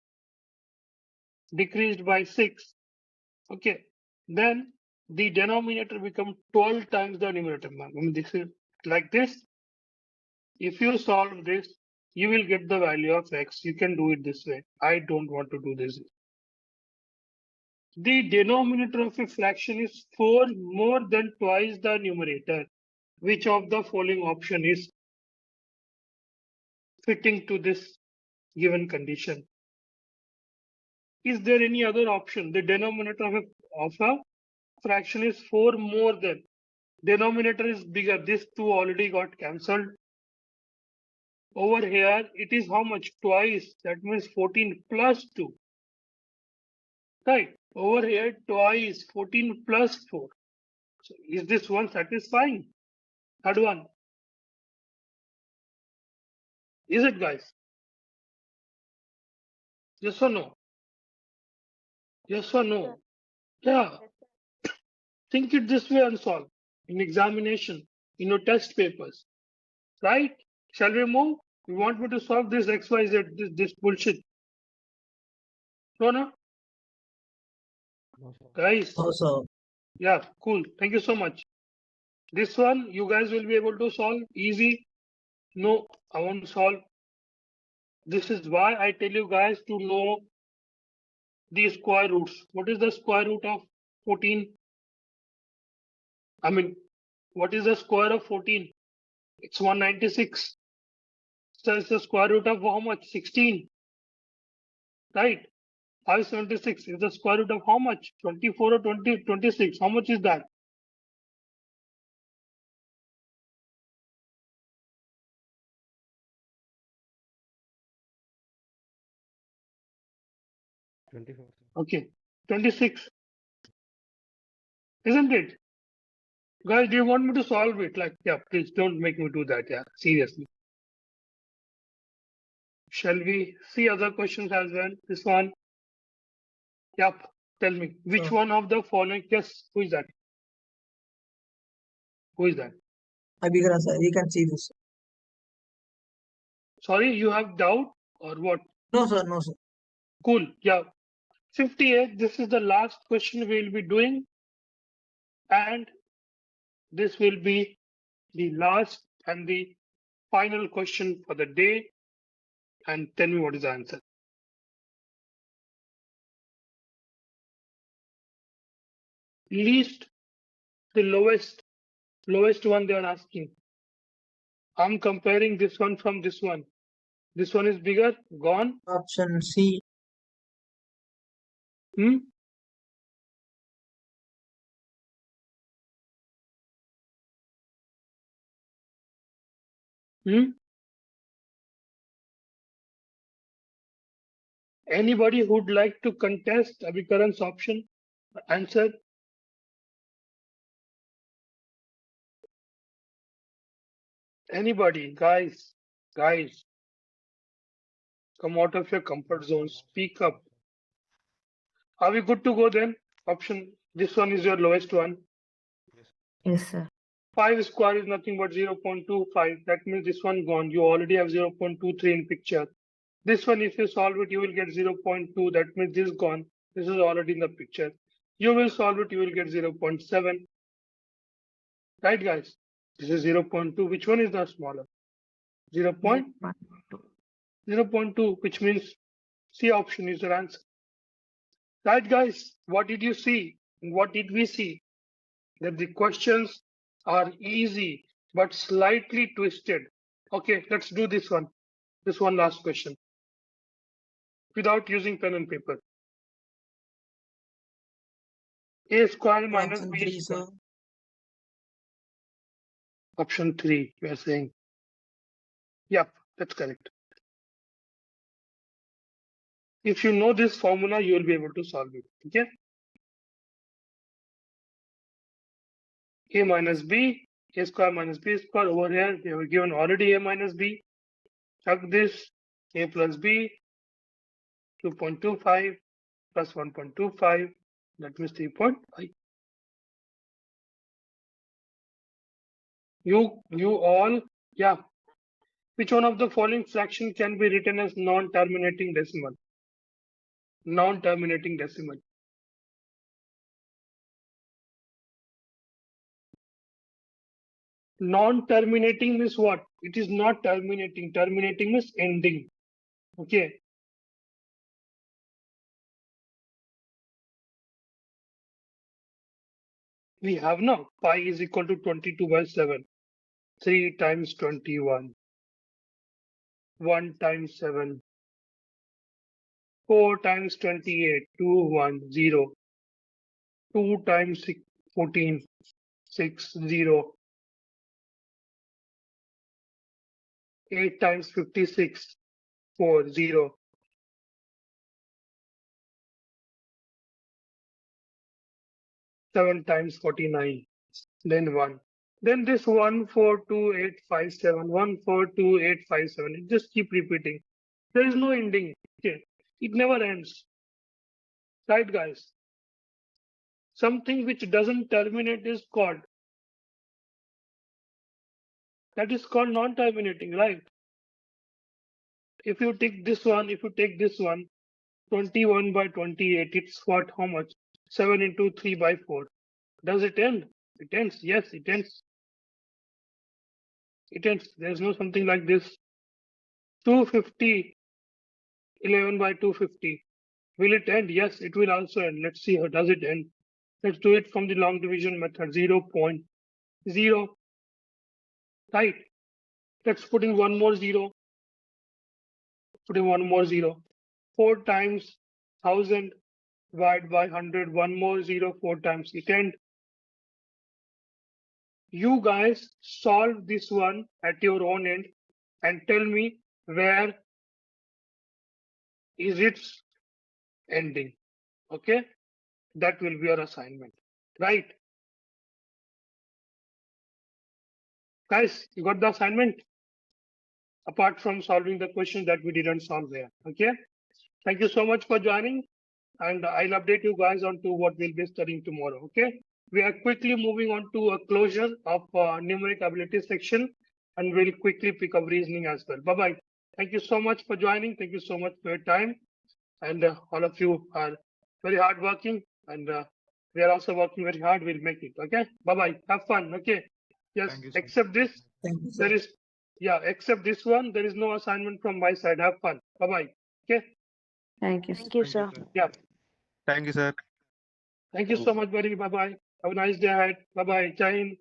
okay, then the denominator becomes 12 times the numerator. I mean, this is like this. If you solve this, you will get the value of x. You can do it this way. I don't want to do this. The denominator of a fraction is 4 more than twice the numerator. Which of the following option is fitting to this given condition? Is there any other option? The denominator of a fraction is 4 more than. Denominator is bigger. This 2 already got cancelled. Over here, it is how much? Twice. That means 14 plus 2. Right. Over here, twice. 14 plus 4. So is this one satisfying? Third one. Is it, guys? Yes or no? Yes or no? Yeah. Think it this way and solve. In examination, in your test papers. Right? Shall we move? You want me to solve this XYZ, this bullshit? No, no? Guys. No, sir. Yeah, cool. Thank you so much. This one, you guys will be able to solve easy. No, I won't solve. This is why I tell you guys to know the square roots. What is the square root of 14? I mean, what is the square of 14? It's 196. So it's the square root of how much? 16. Right? 576 is the square root of how much? 24 or 26. How much is that? Okay, 26. Isn't it? Guys, do you want me to solve it? Like, yeah, please don't make me do that. Yeah, seriously. Shall we see other questions as well? This one. Yep. Tell me, which Sure. one of the following? Yes, who is that? Who is that? Abhigram, sir, we can see this. Sorry, you have doubt or what? No, sir. No, sir. Cool. Yeah. 58. This is the last question we will be doing. And this will be the last and the final question for the day. And tell me what is the answer. Least, the lowest one they are asking. I'm comparing this one from this one. This one is bigger, gone. Option C. Hmm? Hmm? Anybody who'd like to contest Abhikaran's option? Answer? Anybody? Guys, come out of your comfort zone. Speak up. Are we good to go then? Option, this one is your lowest one. Yes, sir. 5 square is nothing but 0.25. That means this one gone. You already have 0.23 in picture. This one, if you solve it, you will get 0.2. That means this is gone. This is already in the picture. You will solve it, you will get 0.7. Right, guys? This is 0.2. Which one is the smaller? 0.2, which means C option is your answer. Right, guys? What did you see? What did we see? That the questions are easy but slightly twisted. Okay, let's do this one. This one last question. Without using pen and paper. A square minus Option B 3, square. sir. Option 3, we are saying. Yep, that's correct. If you know this formula, you will be able to solve it. Okay. A minus B, A square minus B square. Over here, they were given already A minus B. Chuck this, A plus B, 2.25 plus 1.25. That means 3.5. You all, yeah. Which one of the following fraction can be written as non-terminating decimal? Non-terminating decimal. Non-terminating means what? It is not terminating. Terminating means ending. Okay. We have now pi is equal to 22 by 7. 3 times 21. 1 times 7. 4 times 28. 2, 1, 0. 2 times 6, 14. 6, 0. 8 times 56. 4, 0. 7 times 49. Then 1. Then this 1, 4, 2, 8, 5, 7. 1, 4, 2, 8, 5, 7. It just keep repeating. There is no ending. Okay. It never ends. Right, guys? Something which doesn't terminate is called. That is called non-terminating, right? If you take this one, 21 by 28, it's what? How much? 7 into 3 by 4. Does it end? It ends. Yes, it ends. It ends. There's no something like this. 250. 11 by 250. Will it end? Yes, it will also end. Let's see how does it end. Let's do it from the long division method. 0.0. Right. Let's put in one more 0. Put in one more 0. 4 times 1000 divided by 100. One more 0. 4 times it end. You guys solve this one at your own end and tell me where is its ending. Okay. That will be your assignment. Right. Guys, you got the assignment? Apart from solving the questions that we didn't solve there. Okay. Thank you so much for joining. And I'll update you guys on to what we'll be studying tomorrow. Okay. We are quickly moving on to a closure of numeric ability section, and we'll quickly pick up reasoning as well. Bye-bye. Thank you so much for joining. Thank you so much for your time. And all of you are very hardworking, and we are also working very hard. We'll make it. Okay. Bye-bye. Have fun. Okay. Yes. Except this, Thank you, sir. there is, yeah, except this one, there is no assignment from my side. Have fun. Bye-bye. Okay. Thank you. Thank you, sir. Yeah. Thank you, sir. Thank you so much, buddy. Bye-bye. Have a nice day ahead. Bye-bye. Jai Hind.